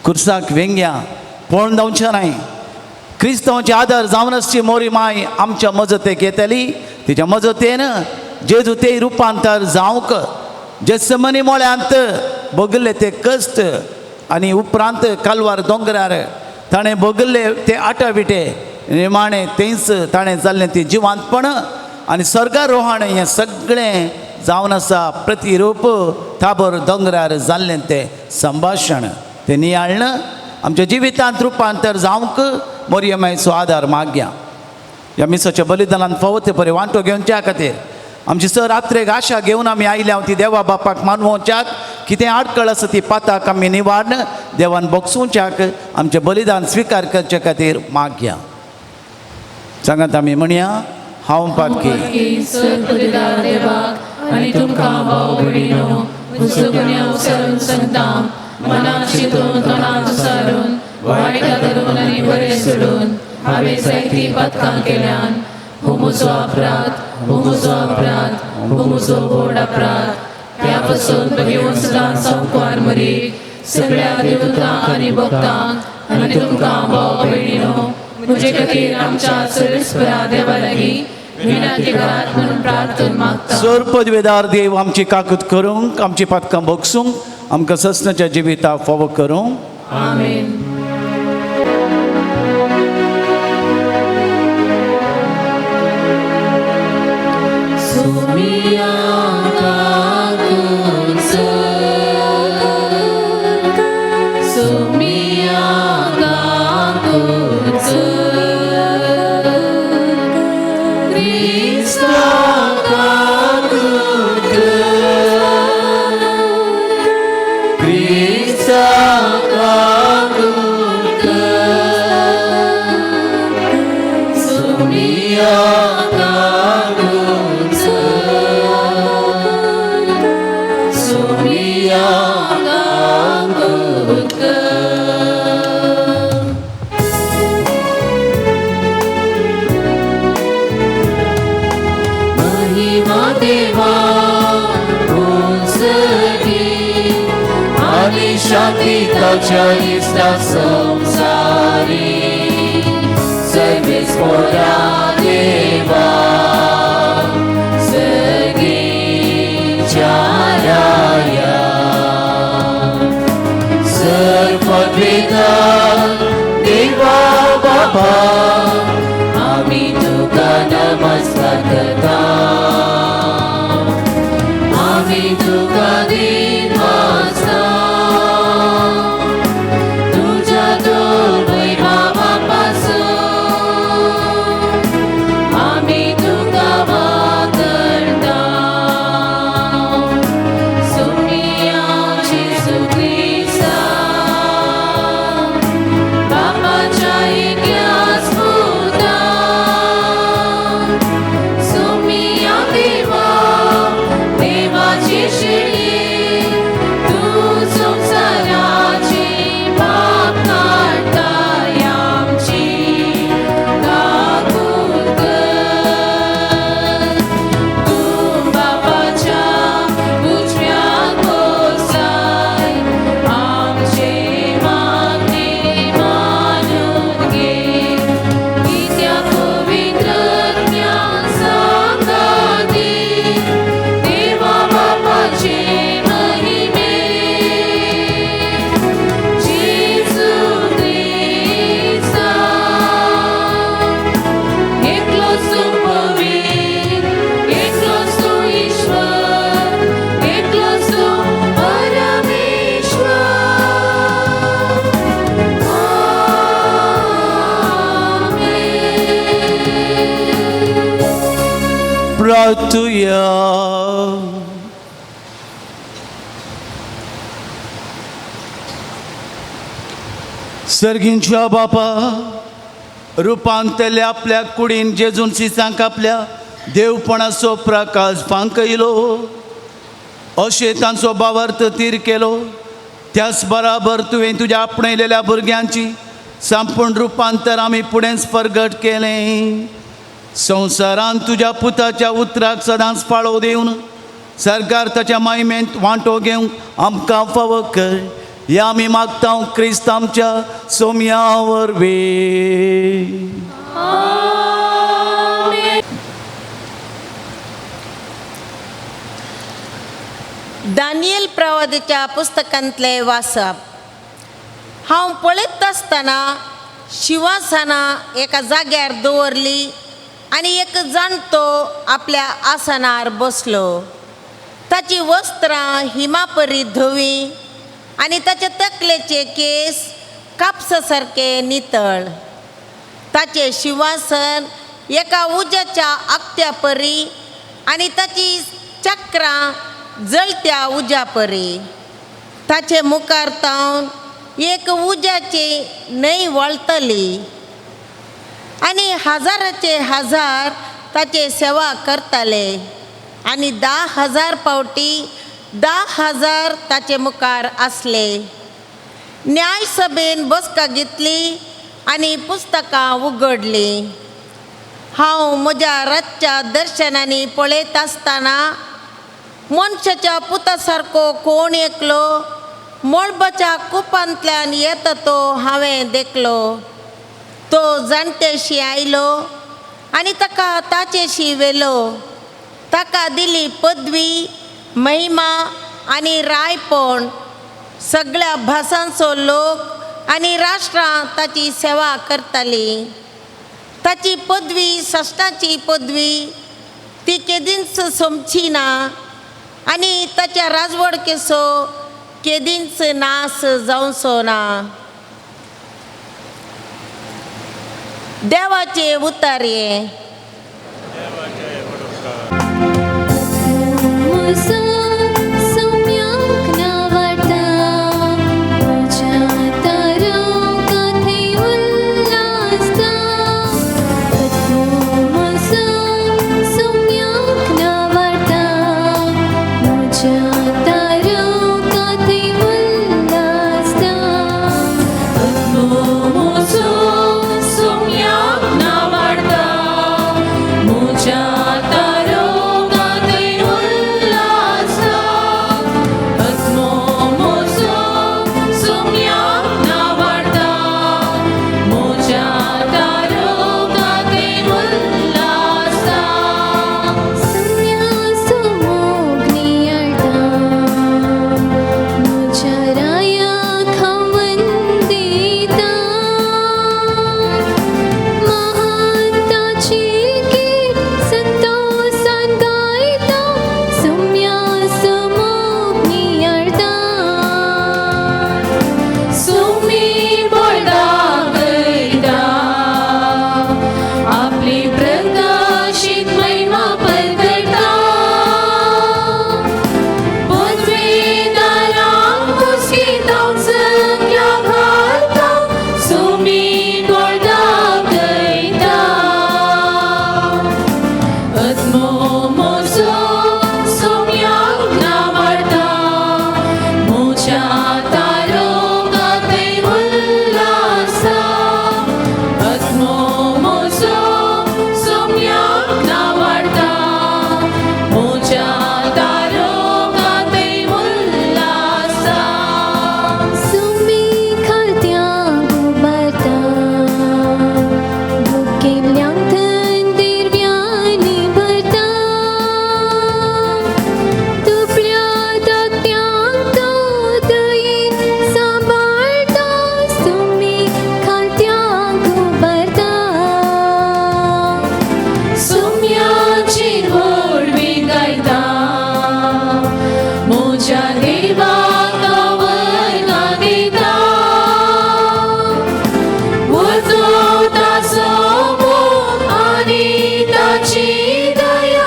खुर्साक वेंगया पळोवन जावचें न्हय. क्रिस्तांवांची आदार जावन आसची मोरी माय आमच्या मजतेक येतली. तिच्या मजतेन जेजू ते रुपांतर जावंक जेसमनी मोळ्यांत भोगिल्ले ते कश्ट आनी उपरांत कालवार दोंगरार ताणें भोगिल्ले ते आटाविटे निमाणे थंयच ताणें जाल्लें ती जिवंतपण आनी स्वर्गारोहण हें सगळें जावन आसा. प्रतिरूप ताबोर दोंगरार जाल्लें तें संभाशण तें नियाळणं आमच्या जिवितांत रुपांतर जावंक मोरयेमायचो आदार मागया. ह्या मिसाच्या बलिदानांत फावो ते बरे वांटो घेवच्या खातीर आमची सर रात्रेक आशा घेवन आमी आयल्या ती देवा बापाक मानवच्याक कितें आडखळ आसा ती पाताक आमी निवारण देवान बोगसूच्याक आमचें बलिदान स्विकार करचे खातीर मागया. सांगात आमी म्हणया हांव पातकी आनी तुमकां भाव भयणीनो सगळ्या उसारून सांगता. मनात चिंतून तोंडांत उसारून वायट धरून आनी बरें सोडून हांवें जायतीं पथकां केल्यान. हो म्हजो अपराध, हो म्हजो अपराध, हो म्हजो व्हड अपराध. ह्या पासून घेवन सदांच संवकार मरी सगळ्या देवतांक आनी भक्तांक आनी तुमकां भाव भयणीनो म्हजे खातीर आमच्या सर्वेस्परा देवा लागीं विनंती करात म्हणून प्रार्थना मागता. सर पदवेदार देव आमची काकूत करूंक आमची पातकां बोगसूंक आमकां ससनाच्या जिविताक फावो करूंक. आमेन. Shakiताच्या इष्टा संसारी सर्वेच पोरा देवा सगळींच्या राया सर पदवेदार देवा बाबा आमी तुका रातुया. सर्गींच्या बापा, रुपांतले आपल्या कुडीन जेजून सिसांक आपल्या देवपणाचो प्रकाश फांकयलो, अशें तांचो भावार्थ तीर केलो. त्याच बराबर तुवें तुज्या आपणयलेल्या भुरग्यांची संपूर्ण रुपांतर आमी फुडेंच परगट केलें. संवसारांत तुज्या पुताच्या उतराक सदांच फाळो दिवन सरकार ताच्या महिमेंत वांटो घेवंक आमकां फावो कर. हे आमी मागता क्रिस्त आमच्या सोम्या वरवीं. दानियल प्रवादीच्या पुस्तकांतले वाचप. हांव पळयत आसतना शिवासनां एका जाग्यार दवरली आनी एक जाणटो आपल्या आसनार बसलो. ताची वस्त्रां हिमापरी धवी आनी ताचे तकलेचे केस कापसा सारके नितळ. ताचे शिवासन एका उज्याच्या आकत्या परी आनी ताची चक्रां जळत्या उज्या परी. ताचे मुखार तावन एक उज्याची न्हंय वळतली आनी हजाराचे हजार ताचे सेवा करताले आनी 10,000 पावटी 10,000 ताचे मुखार आसले. न्याय सभेन बसका घेतली आनी पुस्तकां उगडलीं. हांव म्हज्या रातच्या दर्शनांनी पळयत आसतना मनशाच्या पुता सारको कोण एकलो मळबाच्या कुपांतल्यान येता तो हांवें देखलो. तो जाणटेशी आयलो आनी ताका ताचेशी व्हेलो. ताका दिली पदवी, महिमा आनी रायपण. सगळ्या भासांचो लोक आनी राष्ट्रां ताची सेवा करतालीं. ताची पदवी साश्टाची पदवी, ती केदींच सोमची ना आनी ताच्या राजवडकेचो केदींच नास जावचो ना. देवाचे उतारे. Daya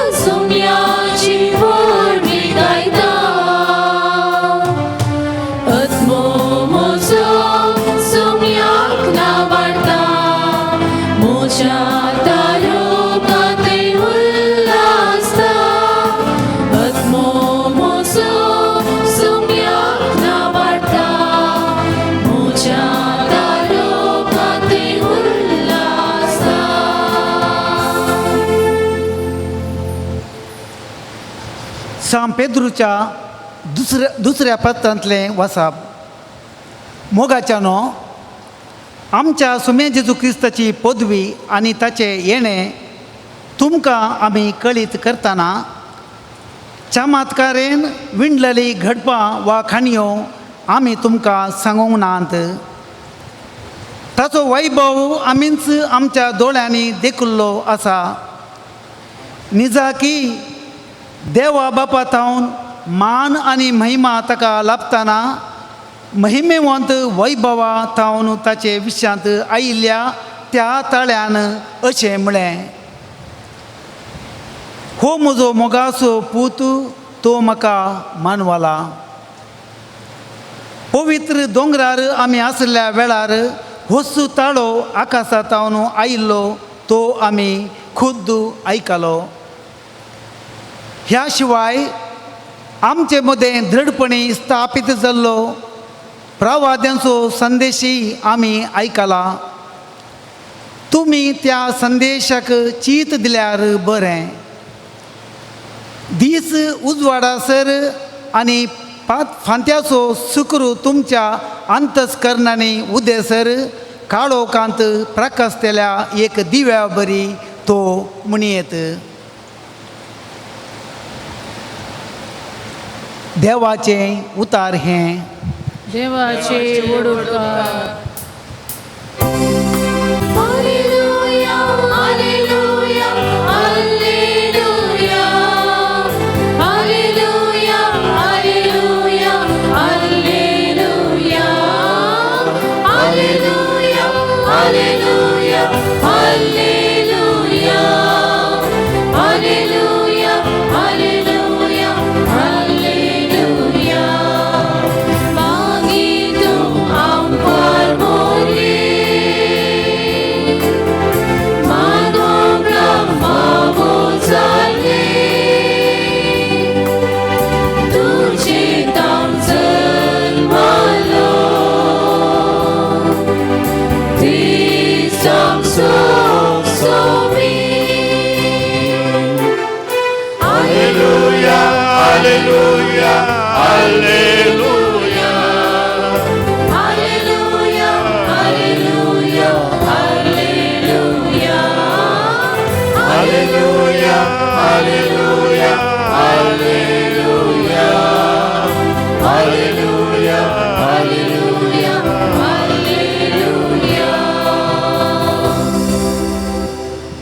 शाम पेद्रूच्या दुसऱ्या पत्रांतलें वाचप. मोगाच्यानो, आमच्या सुमे जेजू क्रिस्ताची पदवी आनी ताचें येणें तुमकां आमी कळीत करतना चमत्कारेन विणलेली घडपां वा खाणयो आमी तुमकां सांगूंक नात. ताचो वैभव आमीच आमच्या दोळ्यांनी देखुल्लो आसा. निजा की देवा बापा थावन मान आनी महिमा ताका लाभतना महिमेवंत वैभवा थावन ताचे विश्यांत आयिल्ल्या त्या ताळ्यान अशें म्हळें, हो म्हजो मोगाचो पूत, तो म्हाका मानवाला. पवित्र दोंगरार आमी आसल्या वेळार होस्सू ताळो आकाशांतावन आयिल्लो तो आमी खुद्द आयकलो. ह्या शिवाय आमचे मदें दृढपणी स्थापीत जाल्लो प्रवाद्यांचो संदेशय आमी आयकला. तुमी त्या संदेशाक चीत दिल्यार बरें. दीस उजवाडासर आनी फांत्याचो सुक्रू तुमच्या अंतस्करणांनी उदेसर काळोखांत प्रकाशतेल्या एक दिव्या बरी तो म्हणयेत. देवाचें उतार हें. देवाचे वडोवकार.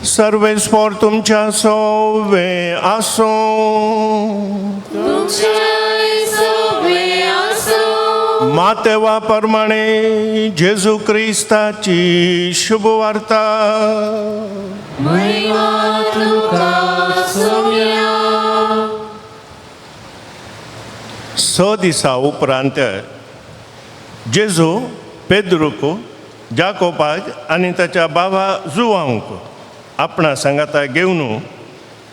सर्वेस्पोर तुमच्या सोवे आसो. मातेवा प्रमाणे जेजू क्रिस्ताची शुभ वार्ता. स दिसा उपरांत जेजू पेद्रूक, जाकोबाक आनी ताच्या बाबा जुवांक आपणा सांगाता घेवन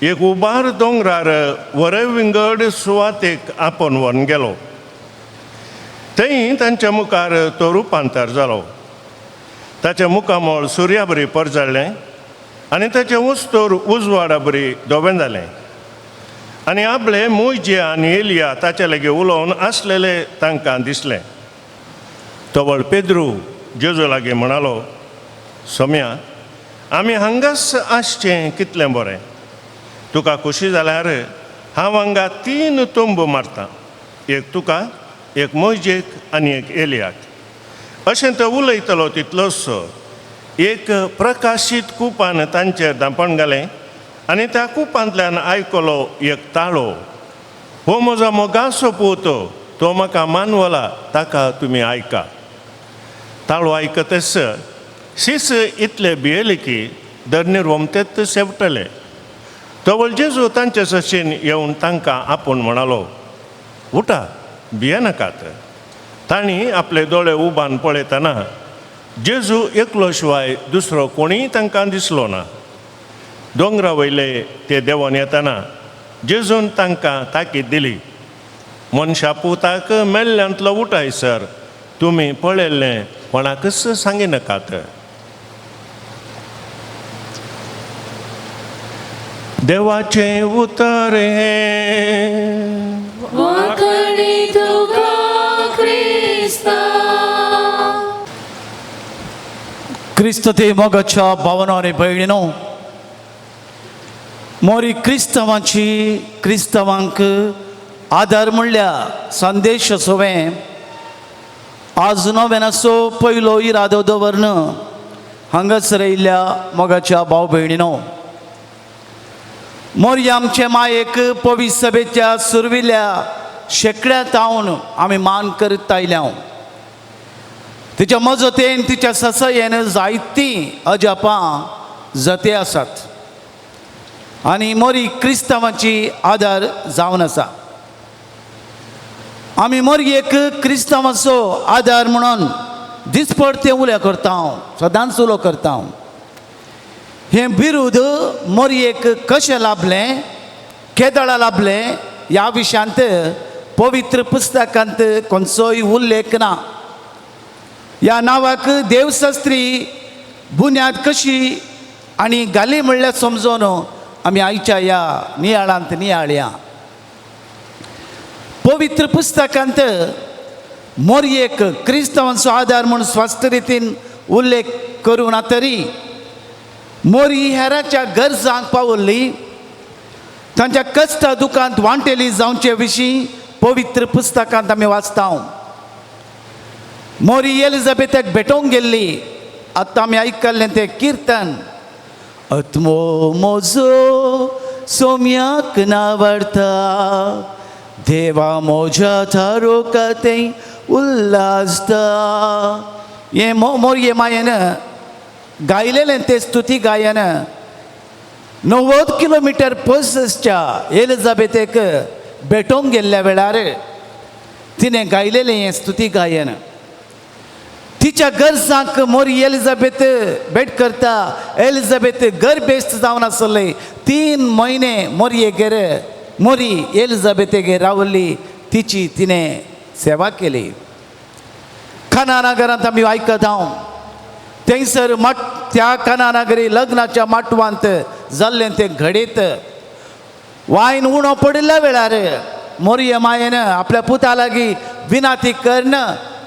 एक उबार दोंगरार वरे विंगड सुवातेक आपोवन व्हरून गेलो. थंय तांच्या मुखार तो रुपांतर जालो. ताच्या मुखामोळ सुर्या बरी परजळ्ळें आनी ताचे वस्तूर उजवाडा बरी धोबें जालें. आनी आपले मोइजे आनी एलिया ताचे लागीं उलोवन आसलेले तांकां दिसलें. तोवळ पेद्रू जेजू लागीं म्हणालो, सोम्या, आमी हांगाच आसचें कितलें बरें. तुका खुशी जाल्यार हांव हांगा 3 तोंब मारतां, एक तुका, एक मोइजेक आनी एक एलियाक. अशें तो उलयतलो तितलोच एक प्रकाशीत कुपान तांचेर धांपण घालें आनी त्या कुपांतल्यान आयकलो एक ताळो. हो म्हजो मोगाचो पूत, तो म्हाका मानवला, ताका तुमी आयका. ताळो आयकतच शीस इतले भियेले की धरणीर वमतेत शेवटले. तोवळ जेजू तांचे सशेन येवन तांकां आपूण म्हणालो, उठा, भियेनाकात. तांणी आपले दोळे उबान पळयतना जेजू एकलो शिवाय दुसरो कोणीय तांकां दिसलो ना. दोंगरा वयले ते देंवोन येतना जेजून तांकां ताकीद दिली, मनशा पुताक मेल्ल्यांतलो उठायसर तुमी पळयल्लें कोणाकच सांगिनाकात. देवाचे उतर हे वाकडी तुका क्रिस्ता. क्रिस्त ते मोगाच्या भावना आणि भयणीनो, मोरी क्रिस्तवांक आदार म्हणल्या संदेश सोवें आज नव्यान असो पयलो इरादो दवरन हांगासर येयल्ल्या मोगाच्या भाव भयणीनो, मोरी आमचे मायेक पवित्र सभेच्या सुरविल्ल्या शेकड्या तावन आमी मान करीत आयल्या. तिच्या मजतेन तिच्या ससयेन जायतीं अजापां जते आसात आनी मोरी क्रिस्तांवांची आदार जावन आसा. आमी मोरयेक क्रिस्तांवाचो आदार म्हणून दिसपडते उलें करता, सदांच उलो करता. हें बिरूद मोरयेक कशें लाभलें, केदळा लाभलें ह्या विशयांत पवित्र पुस्तकांत खंयचोय उल्लेख ना. ह्या नांवाक देवशास्त्री बुन्याद कशी आनी घाली म्हणल्यार समजोन आमी आयच्या ह्या नियाळांत नियाळया. पवित्र पुस्तकांत मोरयेक क्रिस्तांवांचो आदार म्हूण स्पश्ट रितीन उल्लेख करूं ना तरी मोरी हेरांच्या गरजांक पावल्ली, तांच्या कश्ट दुखांत वांटेली जावचे विशीं पवित्र पुस्तकांत आमी वाचता. मोरी एलिझाबेथाक भेटोवंक गेल्ली. आतां आमी आयकल्लें तें किर्तन. आत्मो म्हजो सोम्याक नावाडटा, देवा म्हज्या थारोकातें उल्हासता. हें मोरये मायेन गायलेलें तें स्तुती गायन 90 किलोमिटर पयसच्या एलिझाबेथेक भेटोवंक गेल्ल्या वेळार तिणें गायलेलें हें स्तुती गायन. तिच्या गरजांक मोरी एलिझाबेथ भेट करता. एलिझाबेथ गर्भेस्त जावन आसली. 3 म्हयने मोरी एलिझाबेथेगेर रावल्ली. तिची तिणें सेवा केली. काना नगरांत आमी आयकत थंयसर त्या काना नगरी लग्नाच्या माटवांत जाल्लें तें घडीत वायन उणो पडिल्ल्या वेळार मोरये मायेन आपल्या पुता लागीं विनाती करन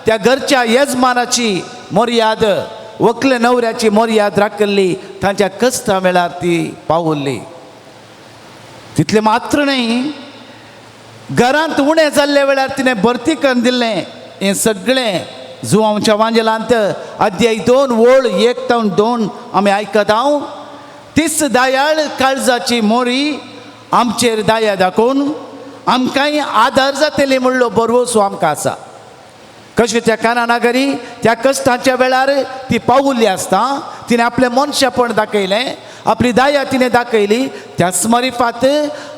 त्या घरच्या येजमानाची मोरयाद, व्हंकले न्हवऱ्याची मोरयाद राखली. तांच्या कश्टा वेळार ती पावल्ली. तितलें मात्र न्ही, घरांत उणें जाल्ल्या वेळार तिणें भरती करून दिल्लें. हें सगळें जुवांच्या वांजेलांत अध्याय 2 ओळ 1-2 आमी आयकत तीच दयाळ काळजाची मोरी आमचेर दया दाखोवन आमकांय आदार जातली म्हणलो बरवसो आमकां आसा. कशें त्या काना नगरी त्या कश्टांच्या वेळार ती पावुल्ली आसता. तिणें आपलें मनशापण दाखयलें, आपली दया तिणें दाखयली. त्या स्मरिफात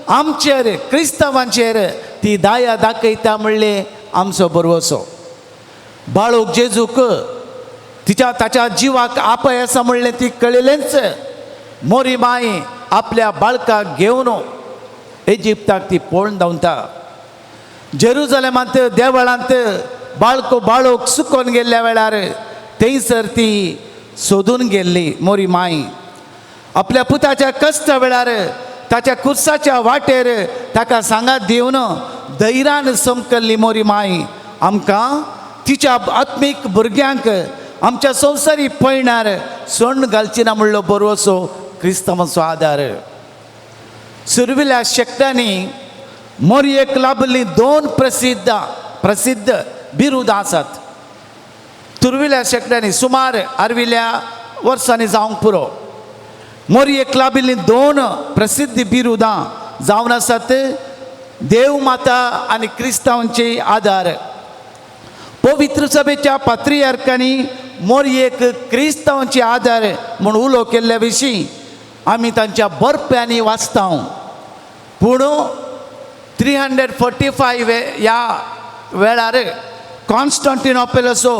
आमचेर क्रिस्तांवांचेर ती दया दाखयता म्हणलें आमचो बरवसो. बाळूक जेजूक ताच्या जिवाक आपय आसा म्हणलें ती कळिल्लेंच. मोरी माय आपल्या बाळकाक घेवन इजिप्ताक ती पळोवन धांवता. जेरुजलेमांत देवळांत बाळोक सुकोवन गेल्ल्या वेळार थंयसर ती सोदून गेल्ली. मोरी माय आपल्या पुताच्या कश्ट वेळार ताच्या कुर्साच्या वाटेर ताका सांगात दिवन धैर्यान समकल्ली मोरी माय आमकां तिच्या आत्मीक भुरग्यांक आमच्या संवसारी पळयणार सोण घालची ना म्हणलो बरवसो क्रिस्तांवाचो आदार. सुरविल्ल्या शेकड्यांनी मोरयेक लाभली 2 प्रसिद्ध बिरुदां आसात. तुरविल्ल्या शेकड्यांनी सुमार 60 वर्सांनी जावंक पुरो. मोरयेक लाभिल्ली 2 प्रसिद्ध बिरुदां जावन आसात देव माता आनी क्रिस्तांवांचे आदार. पवित्र सभेच्या पात्रियार्कांनी मोरयेक क्रिस्तांवांचे आदार म्हूण उलो केल्ल्या विशीं आमी तांच्या बरप्यांनी वाचता. पूण 345 ह्या वेळार कॉन्स्टंटिनोपलाचो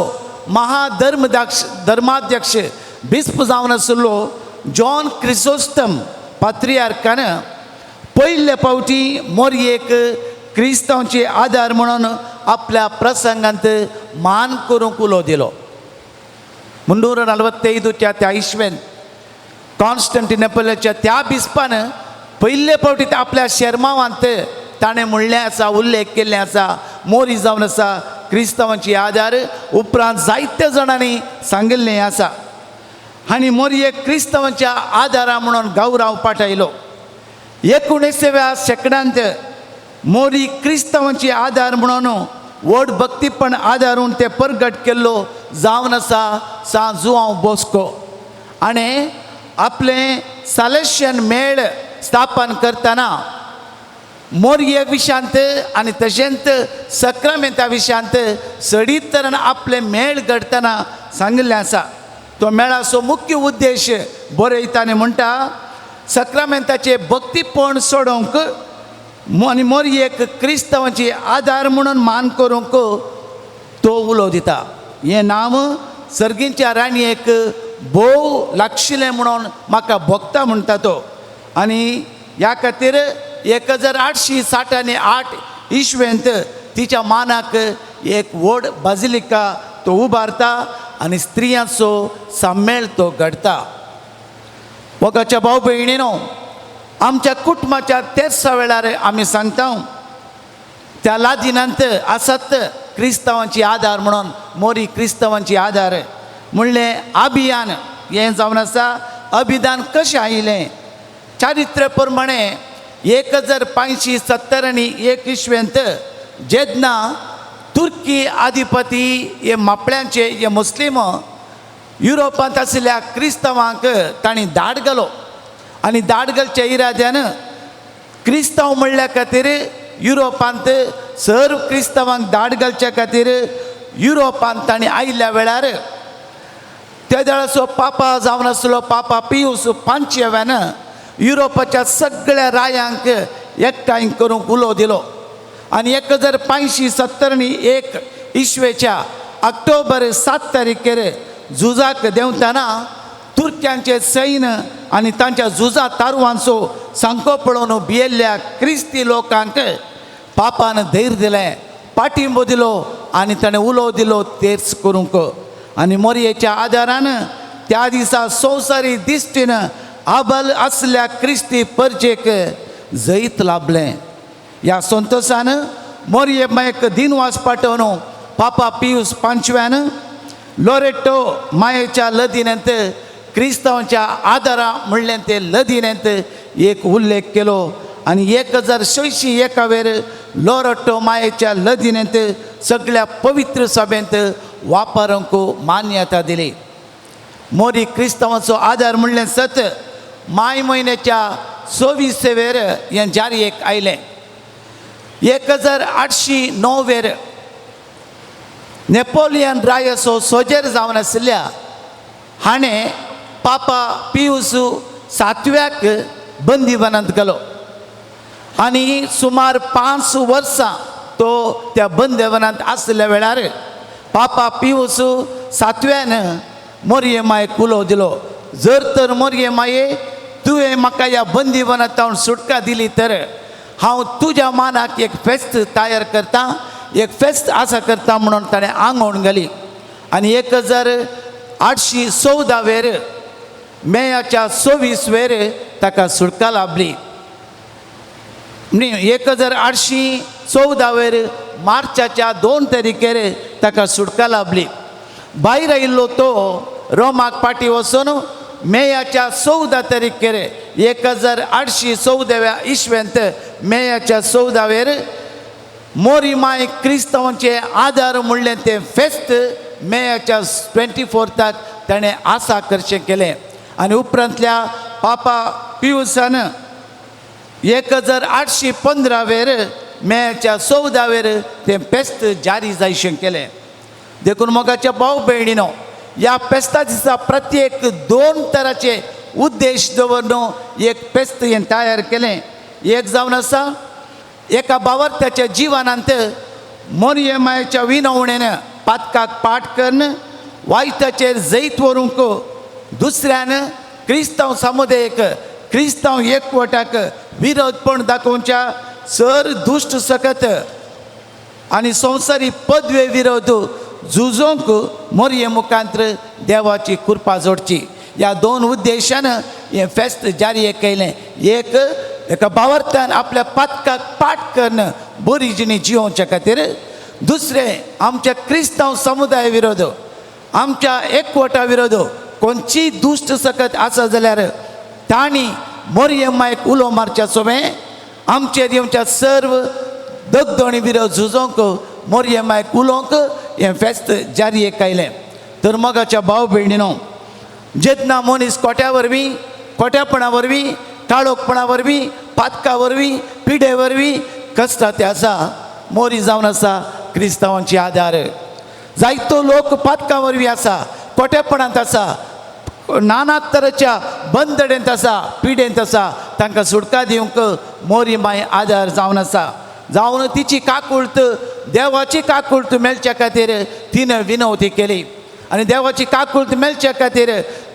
धर्माध्यक्ष बिस्प जावन आशिल्लो जॉन क्रिसोस्टम पात्रियार्कान पयले फावटी मोरयेक क्रिस्तांवांचे आदार म्हणून आपल्या प्रसंगांत मान करूंक उलो दिलो. 345 त्या इस्वेंत कॉन्स्टंटिनोपलाच्या त्या बिस्पान पयले फावटी आपल्या शर्मावांत ताणें म्हणलें आसा, उल्लेख केल्लें आसा, मोरी जावन आसा क्रिस्तांवांची आदार. उपरांत जायत्या जाणांनी सांगिल्लें आसा. आनी मोरयेक क्रिस्तांवांच्या आदारा म्हणून गौरव पाठयलो. 19व्या शेंकड्यांत मोरी क्रिस्तांवांची आदार म्हणून व्हड भक्तीपण आदारून ते परगट केल्लो जावन आसा सान जुआंव बोस्को. आनी आपलें सालेशियन मेळ स्थापन करतना मोरये विशांत आनी तशेंच सक्रामेंता विशांत सडीत तरेन आपले मेळ घडतना सांगिल्लें आसा. तो मेळाचो मुख्य उद्देश बरयताना म्हणटा, सक्रामेंताचे भक्तीपण सोडूंक आनी मोरयेक क्रिस्तांवांची आदार म्हणून मान करूंक तो उलो दिता. हें नांव सर्गींच्या राणयेक भोव लागशिल्लें म्हणून म्हाका भोगता म्हणटा तो. आनी ह्या खातीर 1868 इस्वेंत तिच्या मानाक एक व्हड बाजिलिका तो उबारता आनी स्त्रियांचो साम्मेळ तो घडता. वगाच्या भाव भयणीनो, आमच्या कुटुंबाच्या तेच वेळार आमी सांगता त्या लादिनांत आसात क्रिस्तांवांची आदार म्हणून मोरी क्रिस्तांवांची आदार म्हणलें अभियान हें जावन आसा. अभिदान कशें आयिल्लें? चारित्र प्रमाणे 1571 इस्वेंत जेन्ना तुर्की अधिपती हे मापळ्यांचे हे मुस्लीम युरोपांत आशिल्ल्या क्रिस्तांवांक तांणी धाड घालो. आनी धाड घालच्या इराद्यान क्रिस्तांव म्हणल्या खातीर युरोपांत सर्व क्रिस्तांवांक धाड घालच्या खातीर युरोपांत तांणी आयिल्ल्या वेळार त्या वेळाचो पापा जावन आसलो पापा पियूस पांचव्यान युरोपाच्या सगळ्या रायांक एकठांय करूंक उलो दिलो. आनी 1571 इस्वेच्या ऑक्टोबर 7 तारखेर झुजाक देंवतना तुर्क्यांचे सैन्य आनी तांच्या झुजा तारुवांचो सांको पळोवन भियेल्ल्या क्रिस्ती लोकांक पापान धैर्य दिलें, पाठिंबो दिलो आनी ताणें उलो दिलो तेच करूंक. आनी मोरयेच्या आदारान त्या दिसा संवसारी दिश्टीन आबल आसल्या क्रिस्ती परजेक जैत लाभलें. ह्या संतोशान मोरये मायेक दिनवास पाठोवन पापा पियूस पांचव्यान लोरेटो मायेच्या लदिनेंत क्रिस्तांवांच्या आदारा म्हणलें ते लदिनेंत एक उल्लेख केलो. आनी 1601 लोरेटो मायेच्या लदिनेंत सगळ्या पवित्र सभेंत वापरूंक मान्यता दिली. मोरी क्रिस्तांवांचो आदार म्हणलें सत माय म्हयन्याच्या 26वेर हें जारयेक आयलें. 1809 नेपोलियन रायाचो सोजेर जावन आशिल्ल्या हाणें पापा पियूस 7व्याक बंदीवनांत घालो. आनी सुमार 5 वर्सां तो त्या बंदीवनांत आसल्या वेळार पापा पियूस 7व्यान मोरये मायेक उलो दिलो, जर तर मोरये माये तुवें म्हाका ह्या बंदीवनांत सुटका दिली तर हांव तुज्या मानाक एक फेस्त तयार करता, एक फेस्त आसा करता म्हणून ताणें आंगवण घाली. आनी 1814 मेयाच्या 26 ताका सुटका लाभली. 1814 मार्चाच्या 2 तारखेर ताका सुटका लाभली. भायर आयिल्लो तो रोमाक पाटी वचून मेयाच्या 14 तारखेर 1814 इस्वेंत मेयाच्या 14 मोरी माय क्रिस्तांवांचे आदार म्हणलें तें फेस्त मेयाच्या 24 ताणें आसा करचें केलें. आनी उपरांतल्या पापा पियूसान 1815 मेयाच्या 14 तें फेस्त जारी जायशें केलें. देखून मोगाच्या भाव भयणीनो, ह्या फेस्ता दिसा प्रत्येक 2 तरांचे उद्देश दवरून एक फेस्त हें तयार केलें. एक जावन आसा एका भावार्थ्याच्या जिवनांत मोरये मायेच्या विनवणेन पातकाक पाठ करून वायटाचेर जैत व्हरूंक, दुसऱ्यान क्रिस्तांव समुदायाक क्रिस्तांव एकवटाक विरोधपण दाखोवच्या सर दुश्ट सकत आनी संवसारी पदवे विरोध झुजोंक मोरये मुखांतर देवाची कृपा जोडची. ह्या 2 उद्देशान हें फेस्त जारी केलें. एक एका भावार्थान आपल्या पातकाक पाठ करणं बरी जिणी जिवोवच्या खातीर दुसरें आमच्या क्रिस्तांव समुदाया विरोध आमच्या एकवटा विरोध कोणची दुश्ट सकत आसा जाल्यार तांणी मोरयेमायक उलो मारच्या सोबे आमचेर येवच्या सर्व दगदणी विरोध झुजोवंक मोरयेमायक उलोवंक हें फेस्त जारयेक आयलें. तर मोगाच्या भाव भयणीनो, जेन्ना मनीस कोट्या वरवीं कोट्यापणा वरवीं काळोखपणा वरवीं पातका वरवीं पिडे वरवीं कश्टां ते आसा मोरी जावन आसा क्रिस्तांवांची आदार. जायतो लोक पातका वरवीं आसा, कोट्यापणांत आसा, नाना तरेच्या बंदडेंत आसा, पिडेंत आसा. तांकां सुटका दिवंक मोरी माय आदार जावन आसा. जावन तिची काकुळट देवाची काकुळट मेळच्या खातीर तिणें विनवती केली आनी देवाची काकुळट मेळच्या खातीर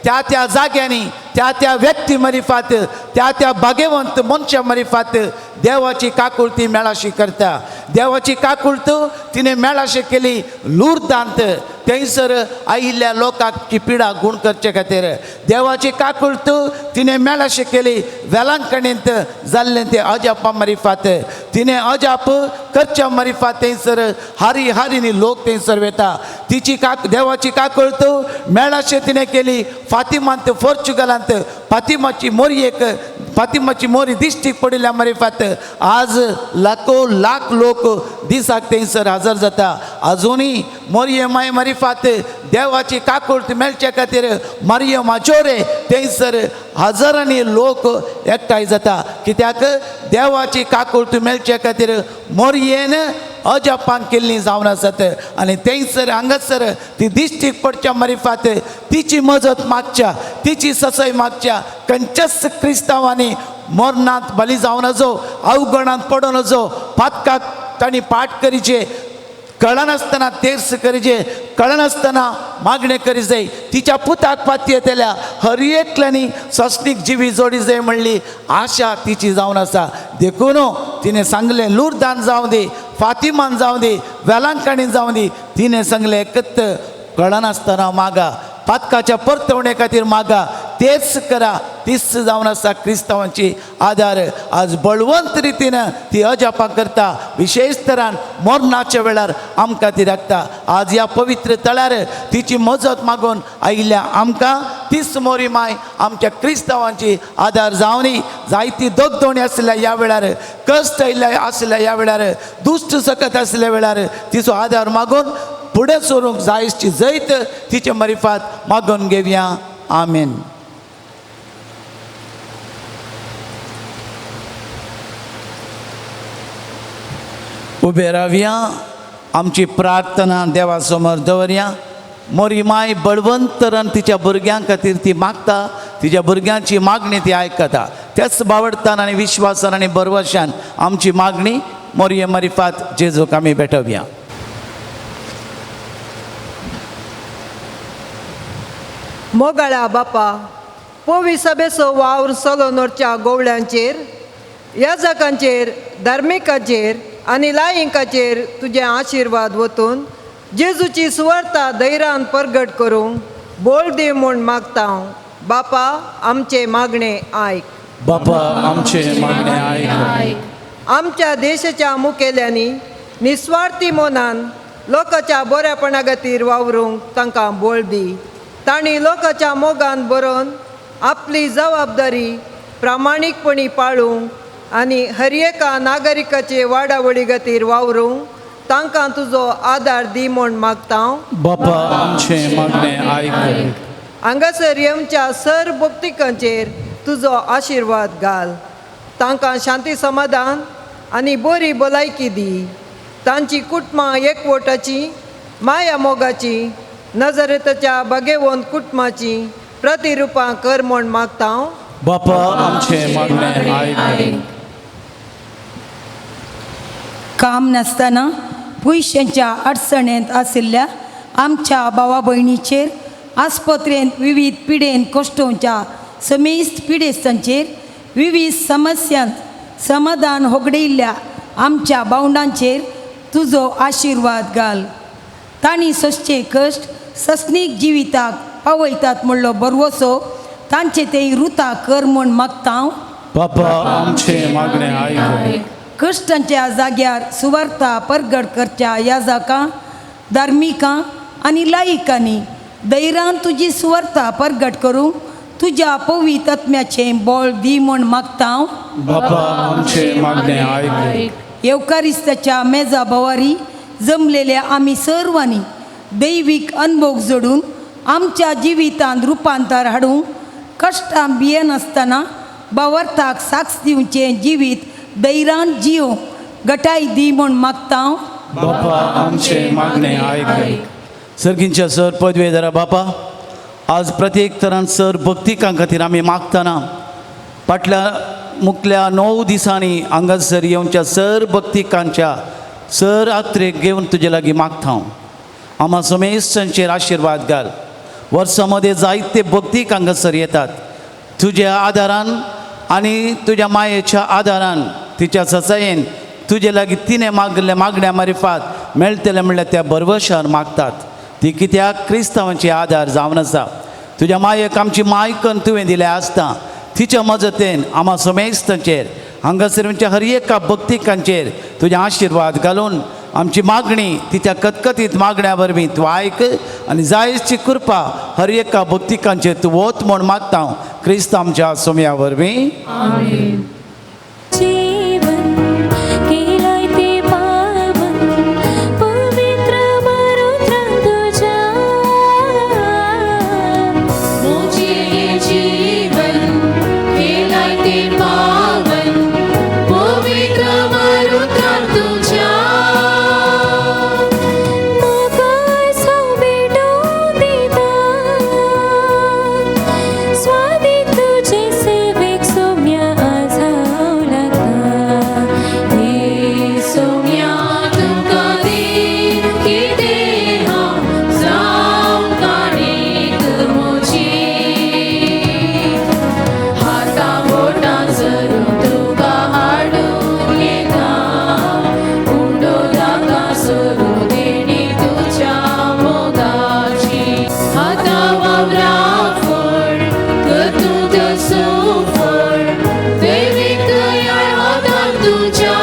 त्या त्या जाग्यांनी त्या त्या व्यक्ती मरिफात त्या त्या भाग्यवंत मनशा मरिफात देवाची काकुळटी मेळाशी करता. देवाची काकुळट तिणें मेळाशी केली लुर्दांत थंयसर आयिल्ल्या लोकांक ती पिडा गूण करचे खातीर. देवाची काकुळट तिणें मेळाशी केली वेलांकणींत जाल्लें तें अजापा मरिफात. तिणें अजाप करच्या मरिफात थंयसर हारी हारीनी लोक थंयसर वेता. तिची देवाची काकुळट मेळाशी तिणें केली फातिमांत पोर्चुगलांत. फातिमाची मोरी दिश्टीक पडिल्ल्या मरिफात आज लाखो लाख लोक दिसाक थंयसर हजर जाता. आजुनी मोरयेमाय मरिफात देवाची काकुळट मेळच्या खातीर मरियम आजोरे थंयसर हजारांनी लोक एकठांय जाता. कित्याक देवाची काकुळट मेळच्या खातीर मोरयेन अजापान केल्ली जावन आसात आनी थंयसर हांगासर ती दिश्टीक पडच्या मरिफात तिची मजत मागच्या तिची ससय मागच्या खंयच्याच क्रिस्तांवांनी मरणांत बली जावन नजो अवगणांत पडून नजो पातकाक तांणी पाठ करीचे कळनासतना तेर्स करीचे कळनासतना मागणे करी जाय. तिच्या पुताक पातये तेल्या हर एकल्यानी सस्नीक जिवी जोडी जाय म्हणली आशा तिची जावन आसा. देखून तिणें सांगलें लुर्दान जावं दी फातिमान जावं दी वेलांकणीन जावं दी तिणें सांगलें एकत कळनासतना मागा पातकाच्या परतवणे खातीर मागा तेच करा. तीच जावन आसा क्रिस्तांवांची आदार. आज बळवंत रितीन ती अजापां करता विशेष तरान मरणाच्या वेळार आमकां ती राखता. आज ह्या पवित्र तळ्यार तिची मजत मागून आयिल्ल्या आमकां तीच मोरी माय आमच्या क्रिस्तांवांची आदार जावनी. जायती दगदोणी आसल्या ह्या वेळार कश्ट आयिल्ल्या आसल्या ह्या वेळार दुश्ट सकत आसल्या वेळार तिचो आदार मागून फुडें सरूंक जायची जैत तिचे मरिफात मागून घेवया. आमेन. उबे रावया. आमची प्रार्थना देवा समोर दवरया. मोरी माय बळवंतरान तिच्या भुरग्यां खातीर ती मागता. तिच्या भुरग्यांची मागणी ती आयकता. त्याच बावडतान आनी विश्वासान आनी बरवशान आमची मागणी मोरये मरिफात जेजूक आमी भेटवया. मोगाळ्या बापा पोवी सभेचो वावर सोलोनोरच्या गोवळ्यांचेर याजकांचेर धार्मिकांचेर आनी लायिंकांचेर तुजे आशिर्वाद वतून जेजूची सुवार्ता धैर्यान परगट करूंक बोल दी म्हूण मागता. बापा आमचे मागणे आयक. बापा आमचे मागणे आयक. आमच्या देशाच्या मुखेल्यांनी निस्वार्थी मोनान लोकांच्या बऱ्यापणा खातीर वावरूंक तांकां बोल दी. तांणी लोकांच्या मोगान बरोवन आपली जबाबदारी प्रामाणीकपणी पाळूंक आनी हर एका नागरिकाचे वाडावडी खातीर वावरूंक तांकां तुजो आदार दी म्हूण मागता. बापा आमचे मागणे आयक. हांगासर येवच्या सर भक्तिकांचेर तुजो आशिर्वाद घाल. तांकां शांती समाधान आनी बरी भलायकी दी. तांची कुटुंबां एकवटाची माया मोगाची नजरेताच्या भाग्यवंत कुटुंबाची प्रतिरुपां कर म्हूण मागता. बापा आमचे मागणे आयक. काम नासतना पयशांच्या अडचणेंत आशिल्ल्या आमच्या भावा भयणीचेर आस्पत्रेंत विविध पिडेन कश्टांच्या समेस्त पिडेस्तांचेर विविध समस्यांत समाधान होगडयिल्ल्या आमच्या भावंडांचेर तुजो आशिर्वाद घाल. तांणी सश्चे कश्ट सस्नीक जिविताक पावयतात म्हणलो बरवसो तांचे ते रुता कर म्हूण मागता. बापा आमचे मागणे ऐक. कश्टांच्या जाग्यार सुवार्ता परगट करच्या याजकां धार्मिकां आनी लायिकांनी धैर्यान तुजी सुवार्ता परगट करूंक तुज्या पवित्र आत्म्याचें बळ दी म्हूण मागता हांव. बापा आमचे मागणे ऐक. येवकारिस्ताच्या मेजा भोवारी जमलेल्या आमी सर्वांनी दैवीक अनुभव जोडून आमच्या जिवितांत रुपांतर हाडूंक कश्टां भियेनासतना भावार्थाक साक्ष दिवचें जिवीत धैर्यान जियोंक गटाय दी म्हूण मागता हांव. बापा आमचे मागणे ऐक. सर्गींच्या सर पदवेदारा बापा, आज प्रत्येक तरान सर भक्तिकां खातीर आमी मागतना फाटल्या मुखल्या 9 दिसांनी हांगासर येवच्या सर भक्तिकांच्या सर यात्रेक घेवन तुजे लागीं मागता हांव. आम्हा समेस्तांचेर आशिर्वाद घाल. वर्सामध्ये जायते भक्तीक हांगासर येतात. तुज्या आदारान आनी तुज्या मायेच्या आदारान तिच्या ससायेन तुजे लागीं तिणें मागल्या मागण्या मारिफात मेळटलें म्हणल्यार त्या बरवशार मागतात. ती कित्याक क्रिस्तांवांची आदार जावन आसा. तुज्या मायेक आमची मायकन तुवें दिलें आसता. तिच्या मजतेन आम्हा समेस्तांचेर हांगासरच्या हर एका भक्तिकांचेर तुजे आशिर्वाद घालून आमची मागणी तिच्या कतकतीत मागण्या वरवीं तूं आयक आनी जायची कृपा हर एका भक्तिकांचेर तूं वत म्हूण मागता हांव क्रिस्तांच्या सोम्या वरवीं. आमीन. जीवन केलाय ते पावन पवित्र मरुद्रां तुझ्या मोजे जीवन केलाय ते पावन पवित्र मरुद्रां तुझ्या म्हाका साव भेटूं दिता स्वादी तुझे सेवेक सोम्या आजाव लागता. हे सोम्या तुका दीन कितें हांव जावं काणीक म्हजी हातां बोटां जरून तुका हाडून येता उंडो दाका सरून देणी तुज्या मोगाची हातां वावरां फळ तूं दसो फळ दैवीक दयाळ हातां तुज्या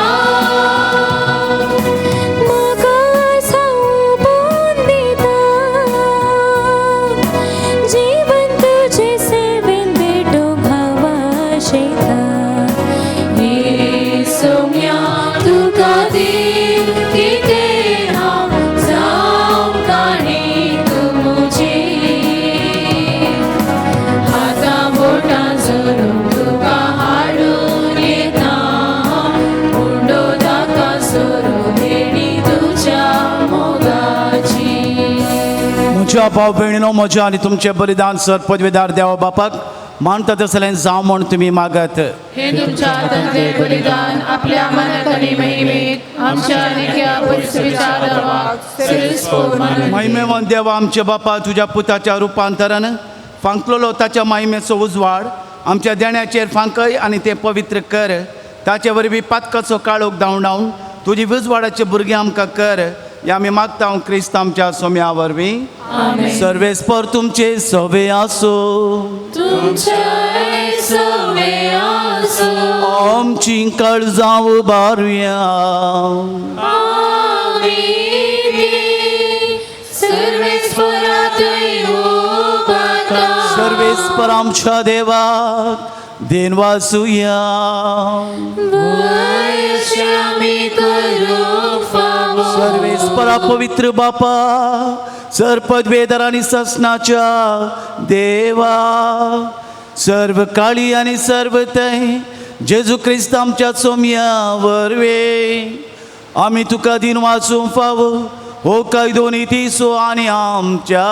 म्हाका सावून दिता जीवन तुजे सेवेन भेटूंक हांव आशेता. हे सोम्या तुका दीन कितें हांव जावं काणीक म्हजी हातां बोटां जरून तुका हाडून येता उंडो दाका सरून देणी तुज्या मोगाची. म्हज्या भाव भयणीनो, म्हज्या आनी तुमचें बलिदान सर पदवेदार देवा बापाक मानता तसलें जावं म्हूण तुमी मागत. हे तुमच्या हातांतले बलिदान आपल्या मनात आनी महिमेक आमच्या नित्या परिसविचार रवाक सिरस्फोट मानून महिमेवान देवा आमचे बापा, तुज्या पुताच्या रुपांतरान फांकलोलो ताच्या महिमेचो उजवाड आमच्या देण्याचेर फांकय आनी ते पवित्र कर. ताचे वरवीं पातकाचो काळोख धांवडावन तुजी उजवाडाचे भुरगे आमकां कर. हे आमी मागता हांव क्रिस्तांच्या सोम्या वरवीं. सर्वेस्पर तुमचे सवे आसो. तुमचे सवे आसो. आमची काळजां उबारुया. सर्वेस्परांतय उबारता. सर्वेस्पर आमच्या देवाक देन वासुया. वयशे आमी करूंक फावो. सर्वेस्परा पवित्र बापा, सर पदवेदार आनी ससनाच्या देवा, सर्व काळी आनी सर्व तय जेजू क्रिस्त आमच्या सोम्या वरवे आमी तुका दिन वाचूंक फावो. हो कायदो नितीसो आनी आमच्या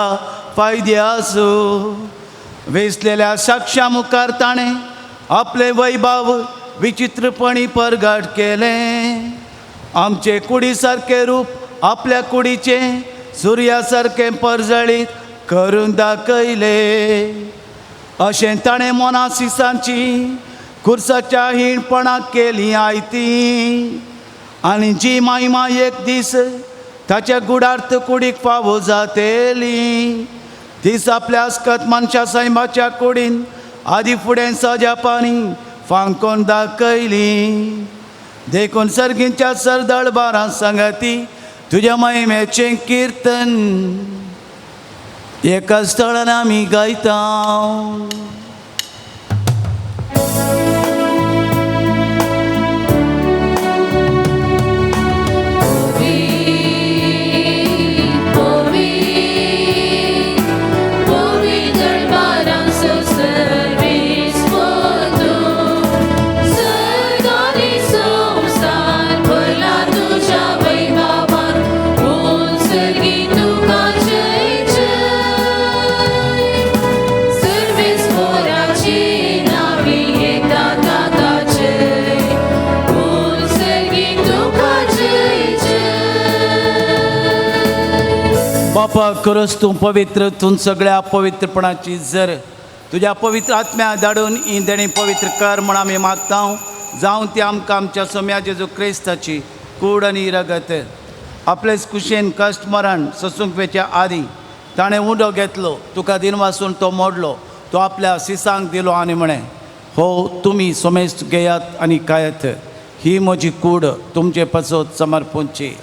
फायद्यासो. वेसलेल्या साक्षा मुखार ताणें आपले वैभव विचित्रपणी परगट केलें. आमचे कुडी सारके रूप आपल्या कुडीचे सुर्या सारके परजळीत करून दाखयले. अशें ताणें मोनासिसांची खुर्साच्या हिणपणाक केली आयती आनी जी महिमा एक दीस ताच्या गुडार्थ कुडीक फावो जातेली तीस आपल्या अस्कत मनशा सैमाच्या कुडीन आदी फुडें सजापांनी फांकोन दाखयली. देखून सर्गींच्या सरदळबारां संगती तुज्या महिमेचें किर्तन एका स्थळान आमी गायता. बापा खरोच तूं पवित्र, तूं सगळ्या पवित्रपणाची जर तुज्या पवित्र आत्म्या धाडून ही देणी पवित्र कर म्हण आमी मागता. जावं ती आमकां आमच्या सोम्या जेजू क्रिस्ताची कूड आनी रगत आपलेच कुशेन कश्ट मरण ससूंक वेच्या आदी ताणें उंडो घेतलो, तुका दिन वासून तो मोडलो, तो आपल्या सिसांक दिलो आनी म्हणें हो तुमी सोमेस्त घेयात आनी खायात, ही म्हजी कूड तुमचे पसत समर्पूंची.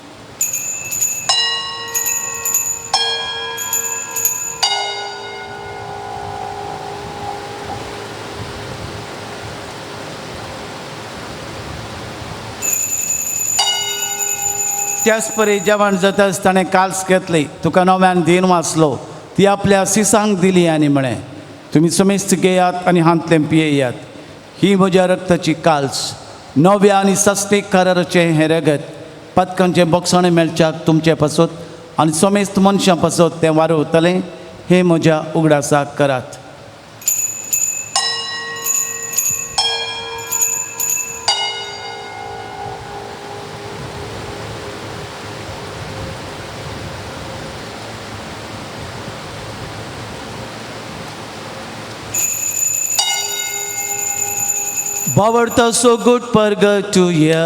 त्याच परी जेवण जाताच ताणें काल्स घेतली, तुका नव्यान दिन वाचलो, ती आपल्या सिसांक दिली आनी म्हळें तुमी समेस्त घेयात आनी हांतलें पियेयात, ही म्हज्या रक्ताची काल्स, नव्या आनी सस्तीक कराराचें हें रगत पदकांचें बोगसणें मेळच्याक तुमचे पासत आनी समेस्त मनशां पासत तें वारवतलें, हें म्हज्या उगडासाक करात. Bavarta so good purgatoria.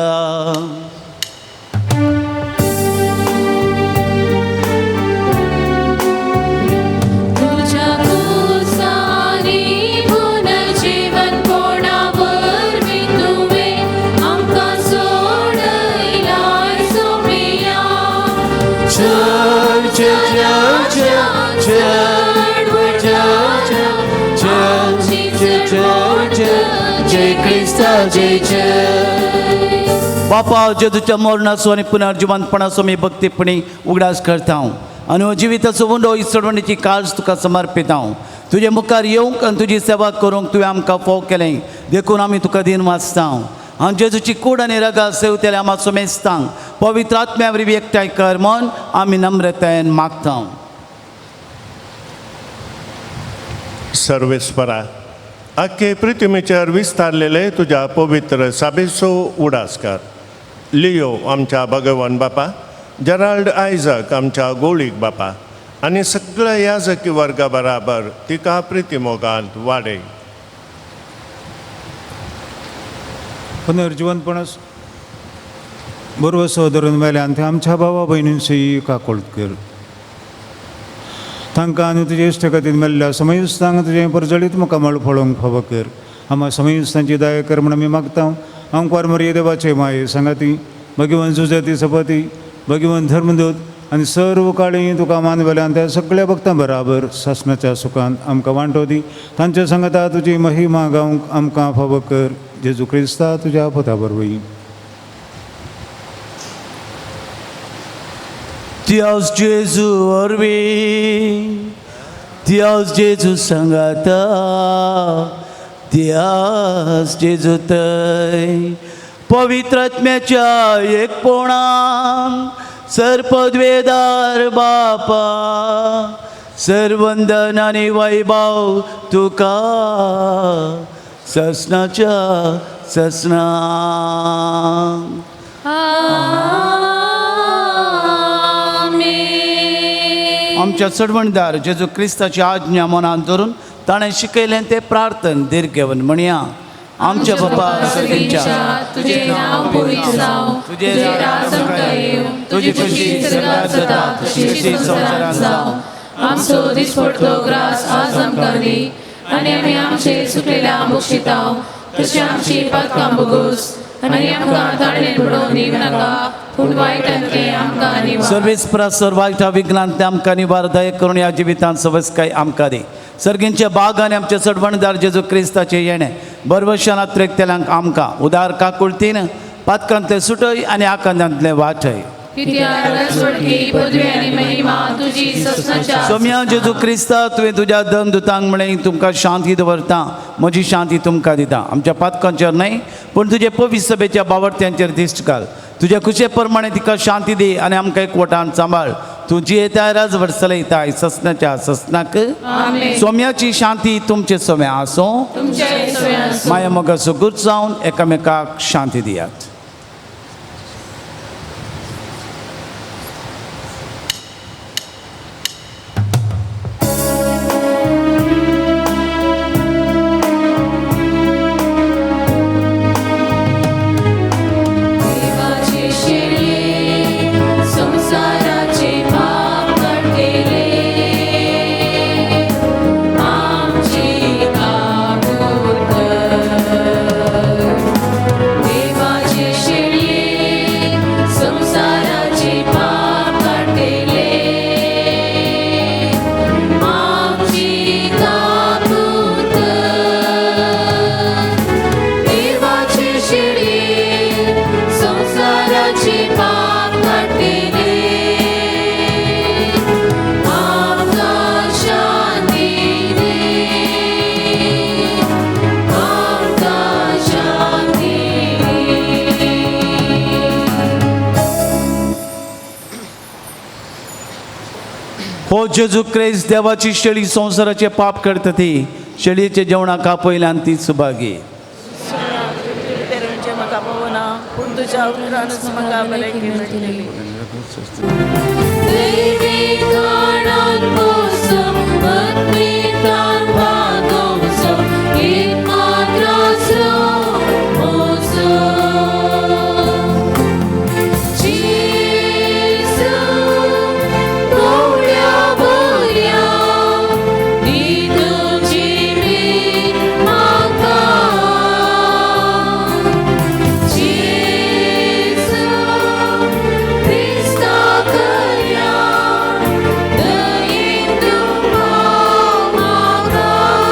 तुझ्या कुसानी पुनर्जीवन कोणावर वितुवे आमकां सोडयलाय सोमिया. Church, church, church, church, जय क्रिस्ता जय जय. बापा जेजूच्या मरणाचो आनी पुनर्जिवंतपणाचो मी भक्तीपणी उगडास करता आनी हो जिविताचो उंडो इसवणीची काळज तुका समर्पिता. तुजे मुखार येवंक आनी तुजी सेवा करूंक तुवें आमकां फोव केलें, देखून आमी तुका दिन वाचता. हांव जेजूची कूड आनी रगा सेवतेल्या मातसो मेस्तांक पवित्र आत्म्या वरवीं एकठांय कर म्हूण आमी नम्रतायेन मागता. सर्वेस्परा, आख्खे पृथ्वीचेर विस्तारलेले तुज्या पवित्र साबेचो उडास कर. लियो आमच्या भगवान बापा, जेराल्ड आयझक आमच्या गोळीक बापा आनी सगळ्या याजकी वर्गा बराबर तिका प्रितीमोगांत वाडय. पुनर्जीवनपणस बरोवसो धरून मेल्यान ते आमच्या भावा भयणींची काकोळट कर. तांकां आनी तुजे इश्ट खातीर मेल्ल्या समयुस्तांक तुजें परजळीत मुखामळ पळोवंक फावो कर. आम्हा समयुस्तांची दया कर म्हण आमी मागता. अंकवार मरिये देवाचे माये सांगाती, भगवंत जुजती सपती, भगवंत धर्मदूत आनी सर्व काळी तुका मान वेल्यान त्या सगळ्या भक्तां बराबर सासणाच्या सुखांत आमकां वांटो दी. तांच्या सांगता तुजी महिमा गावंक आमकां फावो कर. जेजू क्रिस्ता तुज्या पोता Barwai. Dios Jesu orbi, Dios Jesu sangata, Dios Jesu tay, पवित्र आत्म्याच्या एकपणान सर्पद्वेदार बापा, सर्वंदन आनी वैभव तुका ससनाच्या ससना. आमच्या चडवणदार जेजू क्रिस्ताची आज्ञा मनान धरून ताणें शिकयलें तें प्रार्थन दीर्घेवन म्हणया. आमच्या बापा सर्गीच्या, तुझे नाव पवित्र जावं, तुझे राज येवं, तुझी खुशी सगळ्यात जाता तशी संवसारांत जावं. आमचो दिसपडटो ग्रास आज आमकां दी आनी आमी आमचे सुकलेल्या मुक्षितांव तशी आमची पदकां बोगूस आनी आमकां ताळयेन बुडोवन दिवं नाका पूण वायटांतले आमकां निवार. सर्वीस प्रसर वायटा विघ्नांतले आमकां निवार दय करून ह्या जिवितांत सवस्काय आमकां दी. सर्गींचे बाग आनी आमचे सडवणदार जेजू क्रिस्ताचे येणे बरवशानात रेखतेल्यांक आमकां उदार काकुळतीन पातकांतले सुटय आनी आकांतांतले वाटय. सोम्या जेजू क्रिस्ता तुवें तुज्या दन दुतांक म्हळें तुमकां शांती दवरता म्हजी शांती तुमकां दिता. आमच्या पातकांचेर न्हय पूण तुजे पवित्र सभेच्या बावडत्यांचेर दिश्ट घाल. तुज्या खुशे प्रमाणे तिका शांती दी आनी आमकां एकवटान सांबाळ. तूं जियेता राजवट चलयताय ससनाच्या ससनाक. सोम्याची शांती तुमचे सोम्या आसूं. माया मोगा सुगूर जावन एकामेकाक शांती दियात. हो जेजू क्रिस्त देवाची शेळी संवसाराचे पाप करता ती शेळयेचे जेवणाक आपयल्यान ती सुभागी. म्हाका पवना पूण तुज्या उतरानच म्हाका भलायकी मेळटली. Maga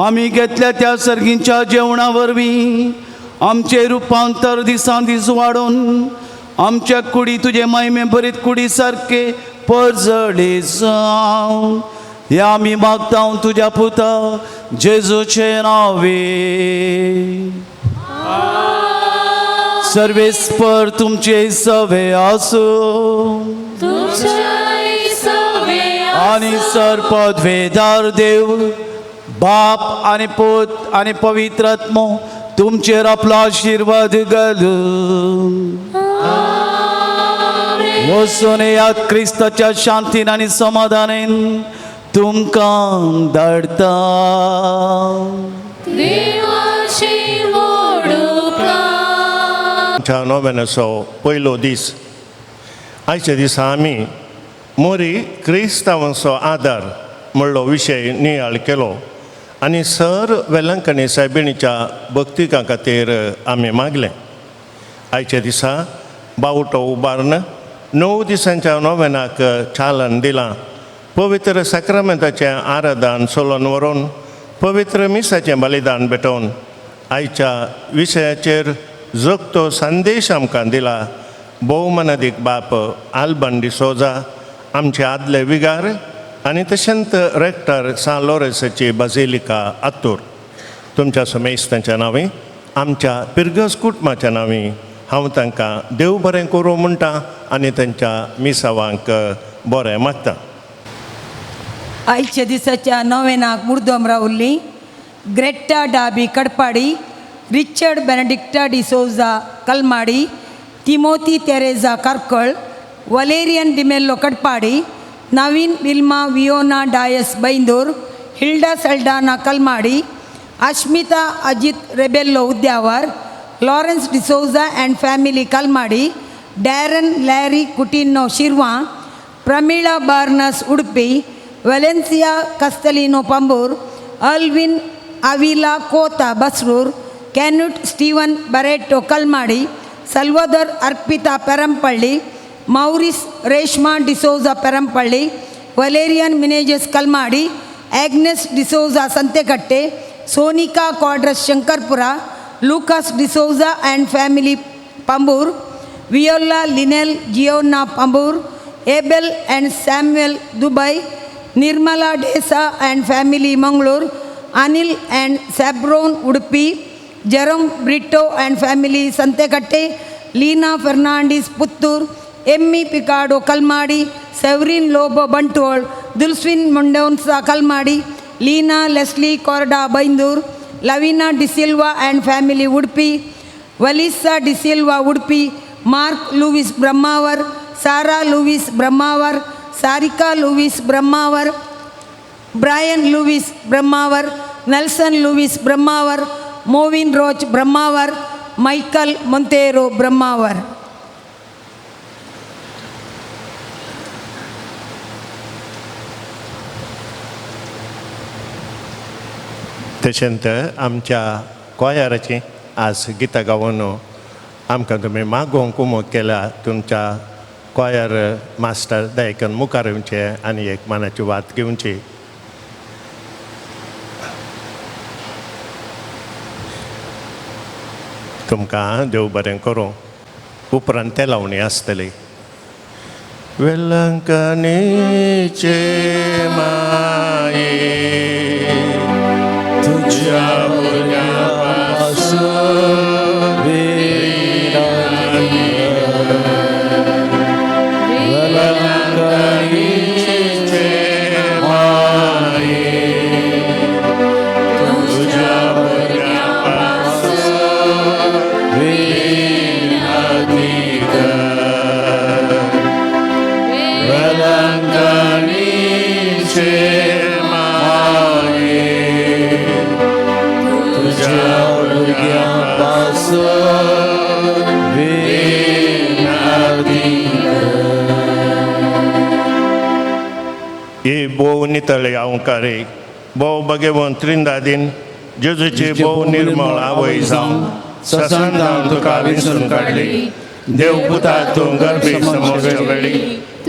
आमी घेतल्या त्या सर्गींच्या जेवणा वरवीं आमचे रुपांतर दिसान दीस वाडोवन आमच्या कुडी तुजे महिमे भरीत कुडी सारके परजळे जावं हे आमी मागता तुज्या पुता जेजूचे नावे. सर्वेस्पर तुमचे सवे आसूं आणि सरपदवेदार देव बाप आणि पोत आणि पवित्र आत्मो तुमचेर आपलो आशीर्वाद घालून वचून यात क्रिस्ताच्या शांतीन आणि समाधानान तुमकां धाडटा. आमच्या नोवेनाचो पयलो दीस. आयच्या दिसा आमी मोरी क्रिस्तांवांचो आदार म्हणलो विशय नियाळ केलो आनी सर वेलंकणी सायबिणीच्या भक्तिका खातीर आमी मागलें. आयच्या दिसा बावटो उबारन 9 दिसांच्या नोवेनाक चालन दिलां. पवित्र साक्रामेंताचें आराधन चलोवन व्हरून पवित्र मिसाचें बलिदान भेटोवन आयच्या विशयाचेर जगतो संदेश आमकां दिला. भोवमनादीक बाप आल्बन डिसोजा आमचे आदले विगार आनी तशेंच रेक्टर सान लोरेन्साची बाजिलिका आत्तूर. तुमच्या समेस्तांच्या नांवी आमच्या पिर्गस कुटुंबाच्या नांवी हांव तांकां देव बरें करूं म्हणटा आनी तांच्या मिसावांक बरें मागता. आयच्या दिसाच्या नोवेनाक मुर्दोम रावल्ली Greta Dabi Kadpadi, Richard Benedicta D'Souza Kalmadi, Timothy Tereza Karkala, Valerian D'Mello Kadpadi, Naveen Wilma Viona Dias Byndoor, Hilda Saldanha Kalmadi, Ashmita Ajit Rebello Udyavar, Lawrence D'Souza and family Kalmadi, Darren Larry Coutinho Shirva, Pramila Barnes Udupi, Valencia Castelino Pamboor, Alwin Avila Kota Basrur, Canute Steven Barreto Kalmadi, Salvador Arpita Perampalli, Maurice Reshma D'Souza Perampalli, Valerian Menezes Kalmadi, Agnes D'Souza Santhekatte, Sonika Quadros Shankarpura, Lucas D'Souza and family Pamboor, Viola Linel Jiona Pamboor, Abel and Samuel Dubai, Nirmala Dsa and family Mangalore, Anil and Sabron Udupi, Jerome Brito and family Santhekatte, Leena Fernandes Puttur, Emmy Picardo Kalmadi, Severine Lobo Bantwal, Dulswin Mendonsa Kalmadi, Leena Leslie Correa Byndoor, Lavina D'Silva and family Udupi, Valisa D'Silva Udupi, Mark Lewis Brahmavar, Sara Lewis Brahmavar, Sarika Lewis Brahmavar, Brian Lewis Brahmavar, Nelson Lewis Brahmavar, Movin Roche Brahmavar, Michael Monteiro Brahmavar. तशेंच आमच्या कोयाराची आज गितां गावन आमकां तुमी मागोवंक उमोग केल्या. तुमच्या कोयर मास्टर दयेकन मुखार येवचे आनी एक मानाची वात घेवची. तुमकां देव बरें करूं. उपरांत ते लावणी आसतली. वेलंकणीचे माये तुझ्या ही भोव नितळी आवकारी भोव भगेवन त्रिंदादीन जेजूची भोव निर्मळ आवय जावन ससन जावन तुका विसरून काडली. देव पुता तूं गर्भी समोरच्या वेळी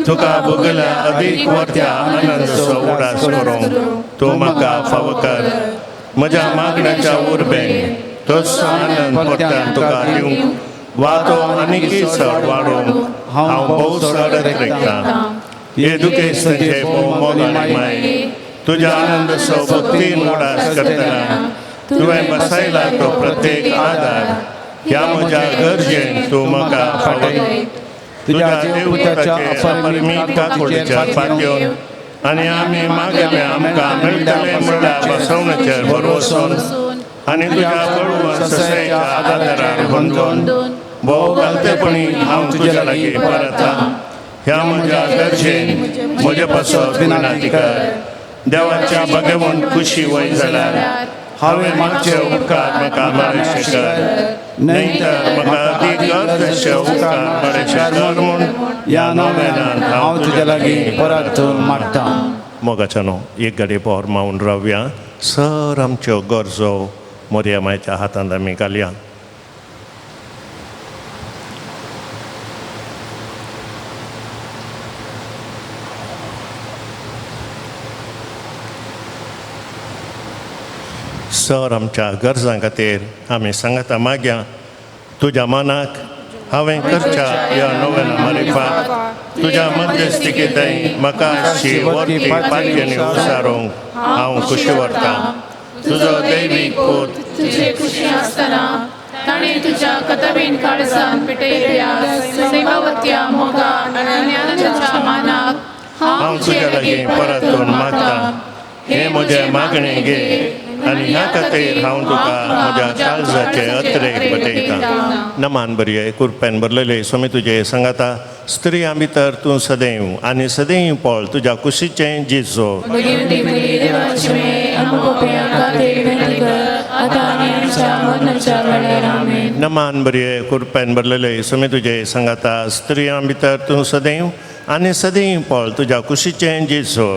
तुका भोगल्या अदीक वर्त्या आनंदाचो उडास करूंक तूं म्हाका फाव कर. म्हज्या मागण्याच्या उर्बेन तसो आनंद परत्यान तुका दिवंक वातो आनीकय चड वाडोवंक हांव भोव सडत रेखता येदुकेस्तांचे भोव मोगाळी माये तुज्या आनंद भक्तीन उडास करतना तुवें बसयला तो प्रत्येक आदार ह्या म्हज्या गरजेन तूं म्हाका फावय तुज्या देवपुताचे अपरिमीत काकुळीच्या पातयेवन आनी आमी मागले आमकां मेळटलें म्हणल्यार बसवणेचेर भरवोसन आनी तुज्या बळवंत ससेच्या आदारार गुंजोवन भोव घालतेपणी हांव तुज्या लागीं परता ह्या म्हज्या गरजेन म्हजे पासत विनंती कर देवाच्या बगेवंत खुशी वय जाल्यार हांवें मागचे उपकार म्हाका बरेशे कर न्हयतर म्हाका अदीक अदृश्य उपकार बरेशे कर म्हूण ह्या नोवेनांत हांव तुज्या लागीं परतून मागतां. मोगाच्यानो एक घडी पोर मावून रावया. सर आमच्यो गरजो मोरया मायच्या हातांत आमी घालया. सर आमच्या गरजां खातीर आमी सांगता मागया तुज्या मनाक हांवें करच्या ह्या नोवेना मारिफात तुज्या मध्यस्थिकेंतय म्हाका अशी वर्ती पातयेनी उसारूंक हांव खुशी व्हरतां. तुजो दैवीक पूत तुजे खुशी आसतना ताणें तुज्या कतबीन काळजान पेटयल्या सेवावत्या मोगान आनी ज्ञानाच्या मानाक हांव तुज्या लागीं परतून मागतां. हे म्हजे मागणे घे आनी ह्या खातीर हांव तुका म्हज्या काळजाचे अत्रेक बटयतां. नमान बरये कुरपेन भरलेले सोमी तुजे सांगाता स्त्रियां भितर तूं सदैव आनी सदैव पळ तुज्या कुशीचें जिजो. नमान बरये कुरपेन भरलेले सोमी तुजे सांगाता स्त्रियां भितर तूं सदैव आनी सदैव पळ तुज्या कुशीचें जिजो.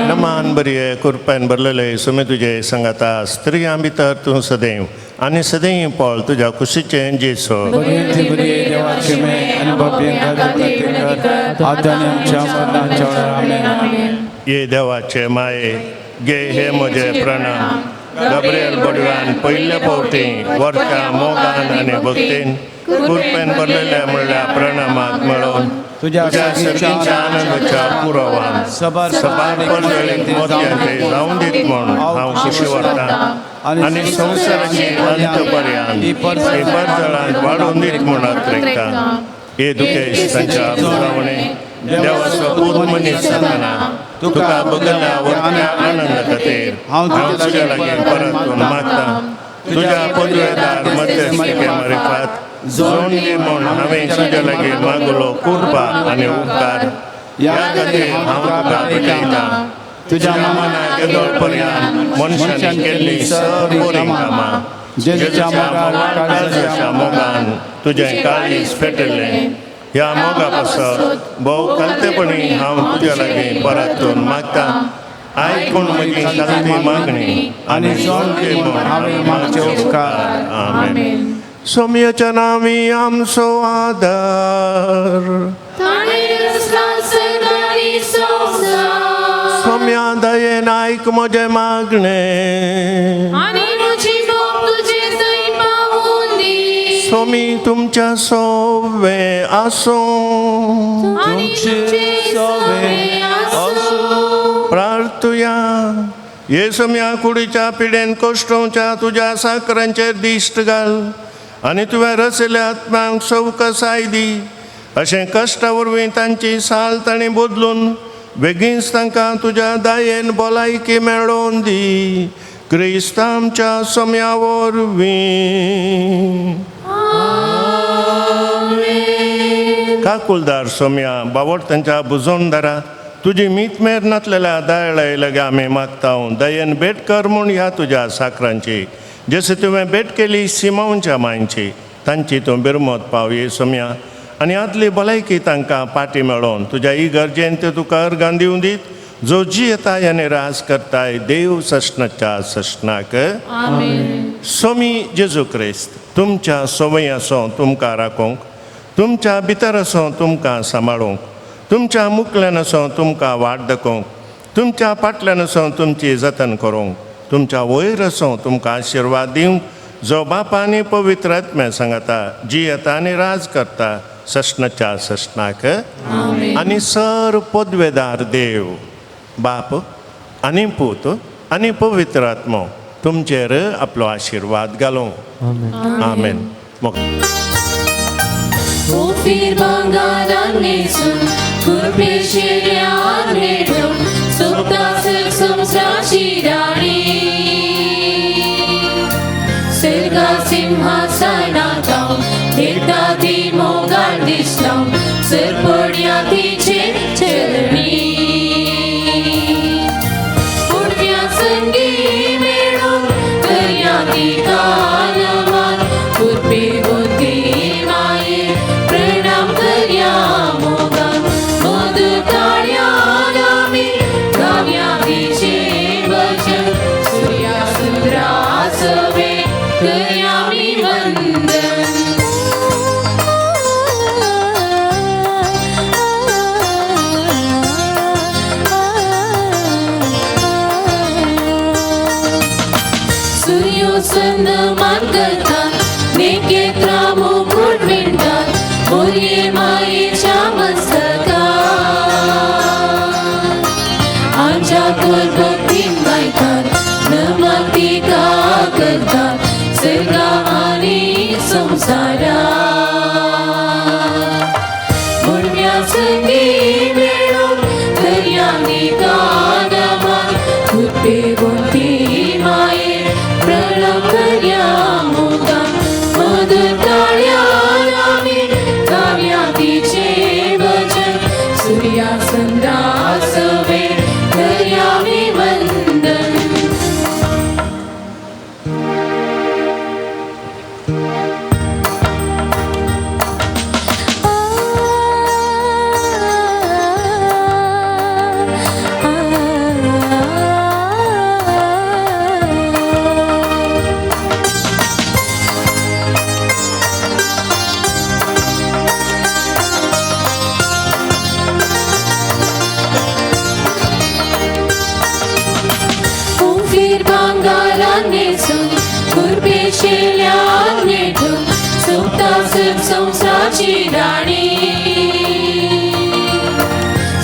नमान बरये कुरपेन भरलेले सोमी तुजे सांगाता स्त्रियां भितर तूं सदैव आनी सदैव पळ तुज्या कुशीचें जिजो. ये देवाचे माये गे हे म्हजे प्रणाम. गब्रियल बडव्यान पयले फावटी वर्च्या मोगान आनी भक्तीन कुरपेन भरलेले म्हणल्यार प्रणामाक मेळोवन तुज्या सगळ्यांच्या आनंदाच्या पुरावान सबार परजळीक मोतयांचे जावं दीत म्हूण हांव खुशी व्हरतां. आनी संवसाराची अंत पर्यंत ही परजळांत वाडोवन दीत म्हूण अत्रेकतां. हे दुखेश तांच्या पुरावणे देवाचो पूत मनीस जातना तुका बगल्या वर्त्या आनंदा खातीर हांव तुज्या लागीं परतून मागतां. तुज्या पदवेदार मध्यस्थिके मारिफात जोडून दी म्हूण हांवें तुज्या लागीं मागलो कृपा आनी उपकार ह्या खातीर हांव तुका भेटयतां. तुज्या मनाक येदोळ पर्यंत मनशांनी केल्ली सर बरीं कामां जेजूच्या काळजाच्या मोगान तुजें काळीज पेटयलें ह्या मोगा पासत भोव खालतेपणी हांव तुज्या लागीं परतून मागतां. आयकून म्हजी खालती मागणी आनी सोंगे म्हूण हांवें मागचे उपकार. आमेन. सोम्याच्या नांवी आमचो आदार सोम्या दयेन आयक म्हजे मागणे सोमी तुमच्या सोवे आसूं प्रार्थुया. हे सोम्या कुडीच्या पिडेन कोश्टोवच्या तुज्या साकरांचेर दिश्ट घाल आनी तुवें रचयल्या आत्म्यांक सवकसाय दी. अशें कश्टा वरवीं तांची साल ताणें बदलून बेगीनच तांकां तुज्या दायेन भलायकी मेळोवन दी. क्रिस्त आमच्या सोम्या वरवीं. काकुलदार सोम्या बावडतांच्या बुजोवणदारा तुजी मीतमेर नातलेल्या दायळाय लगे आमी मागतां. दयेन भेट कर म्हूण ह्या तुज्या साकरांची जशी तुवें भेट केली सिमोनच्या मांयची तांची तूं बिरमत पाव ये सोम्या आनी आदली भलायकी तांकां पाटी मेळोवन तुज्या इगर्जेन ते तुका अर्गां दिवं दीत जो जियेताय आनी रास करताय देव सशनाच्या सशनाक. सोमी जेजू क्रिस्त तुमच्या सोवय आसूं तुमकां राखोवंक तुमच्या भितर आसूं तुमकां सांबाळूंक तुमच्या मुखल्यान असो तुमकां वाट दाखोवंक, तुमच्या फाटल्यान असो तुमची जतन करूंक, तुमच्या वयर असो तुमकां आशिर्वाद दिवंक, जो बापा आनी पवित्र आत्म्या सांगता, जी येता आनी राज करता सष्णाच्या सष्णाक आनी सर पदवेदार देव बाप आनी पूत आनी पवित्र आत्मो तुमचेर आपलो आशिर्वाद घालूं. आमेन. Ufir bangaran nesun, kurpeşeriyan redum, subtasık sumsraşirani. Sirga simhasanatam, hirdati mogardishtam, sirpudyati çerni. Purvya sangi medum, karyati kalaman, kurpe buddhi maye, pranam karyamogan, modu karyanami, kavyati chevajan, surya sundrasave, karyami vandan. Sundaman करतात नेकेत्रामो कुट विणतात मोरये मायेच्या मस्तकात आमच्या कुलभक्तीन गायतात नमतिका करतात सर्गा आणि संसारात मुळव्या संगी मेळून दर्यानी गानामान खुपे गोंती माये प्रणव करयामोगान मधुर ताळ्यानामी काव्यातीचे भजन सूर्या संध्यासवे करयामी वंदन. Ufir bangaran nesun, kurpeşeriyan redum, subtasık sumsraची राणी.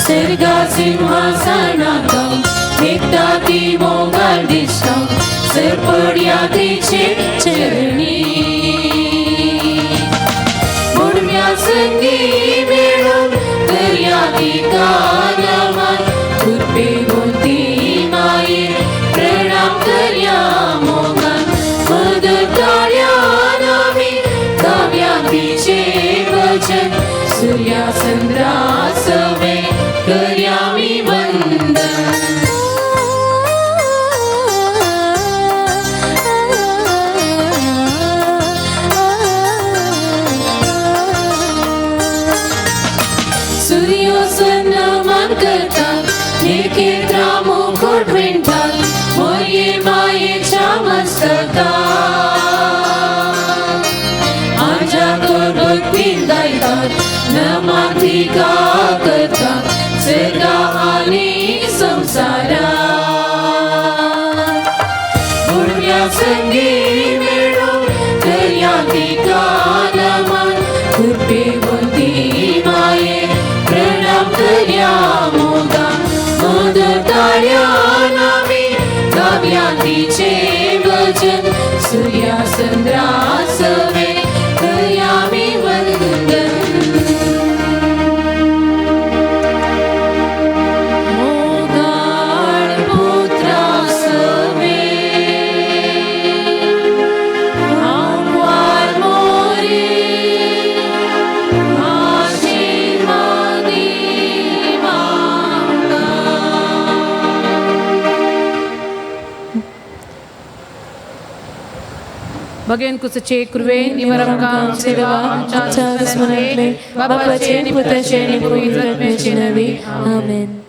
Sirga simhasanatam, hirdati mogardishtam, sirpudyati çerni. मुळव्या संगी मेळून दर्याती कानामान खुरपे गोंती माये प्रणाम करयामोगान मधुर ताळ्यानामी काव्यातीचे भजन सूर्या संध्यासवे करयामी वंदन. सूर्योसनमान करतात नेकेत्रामो खोट विणतात मोरये मायेच्या मस्तकात आमच्या कुलभक्तीन गायतात नमातिका करतात सर्गा आणि संसारात मुळव्या संगी मेळून दर्याती कानामान खुरपे गोंती माये प्रणाम करयामोगान मधुर ताळ्यानामी काव्यातीचे भजन सूर्या संध्यासवे करयामी वंदन. मोगाळ पुत्रासवे आंवार मोरे आशीर्वादी मांगा. भगवान कुसचे कृवे निवरंगा सेवा आमच्या स्मरणे बाबाचे आणि पुत्राचे आणि पवित्र आत्म्याचे नवे. आमेन.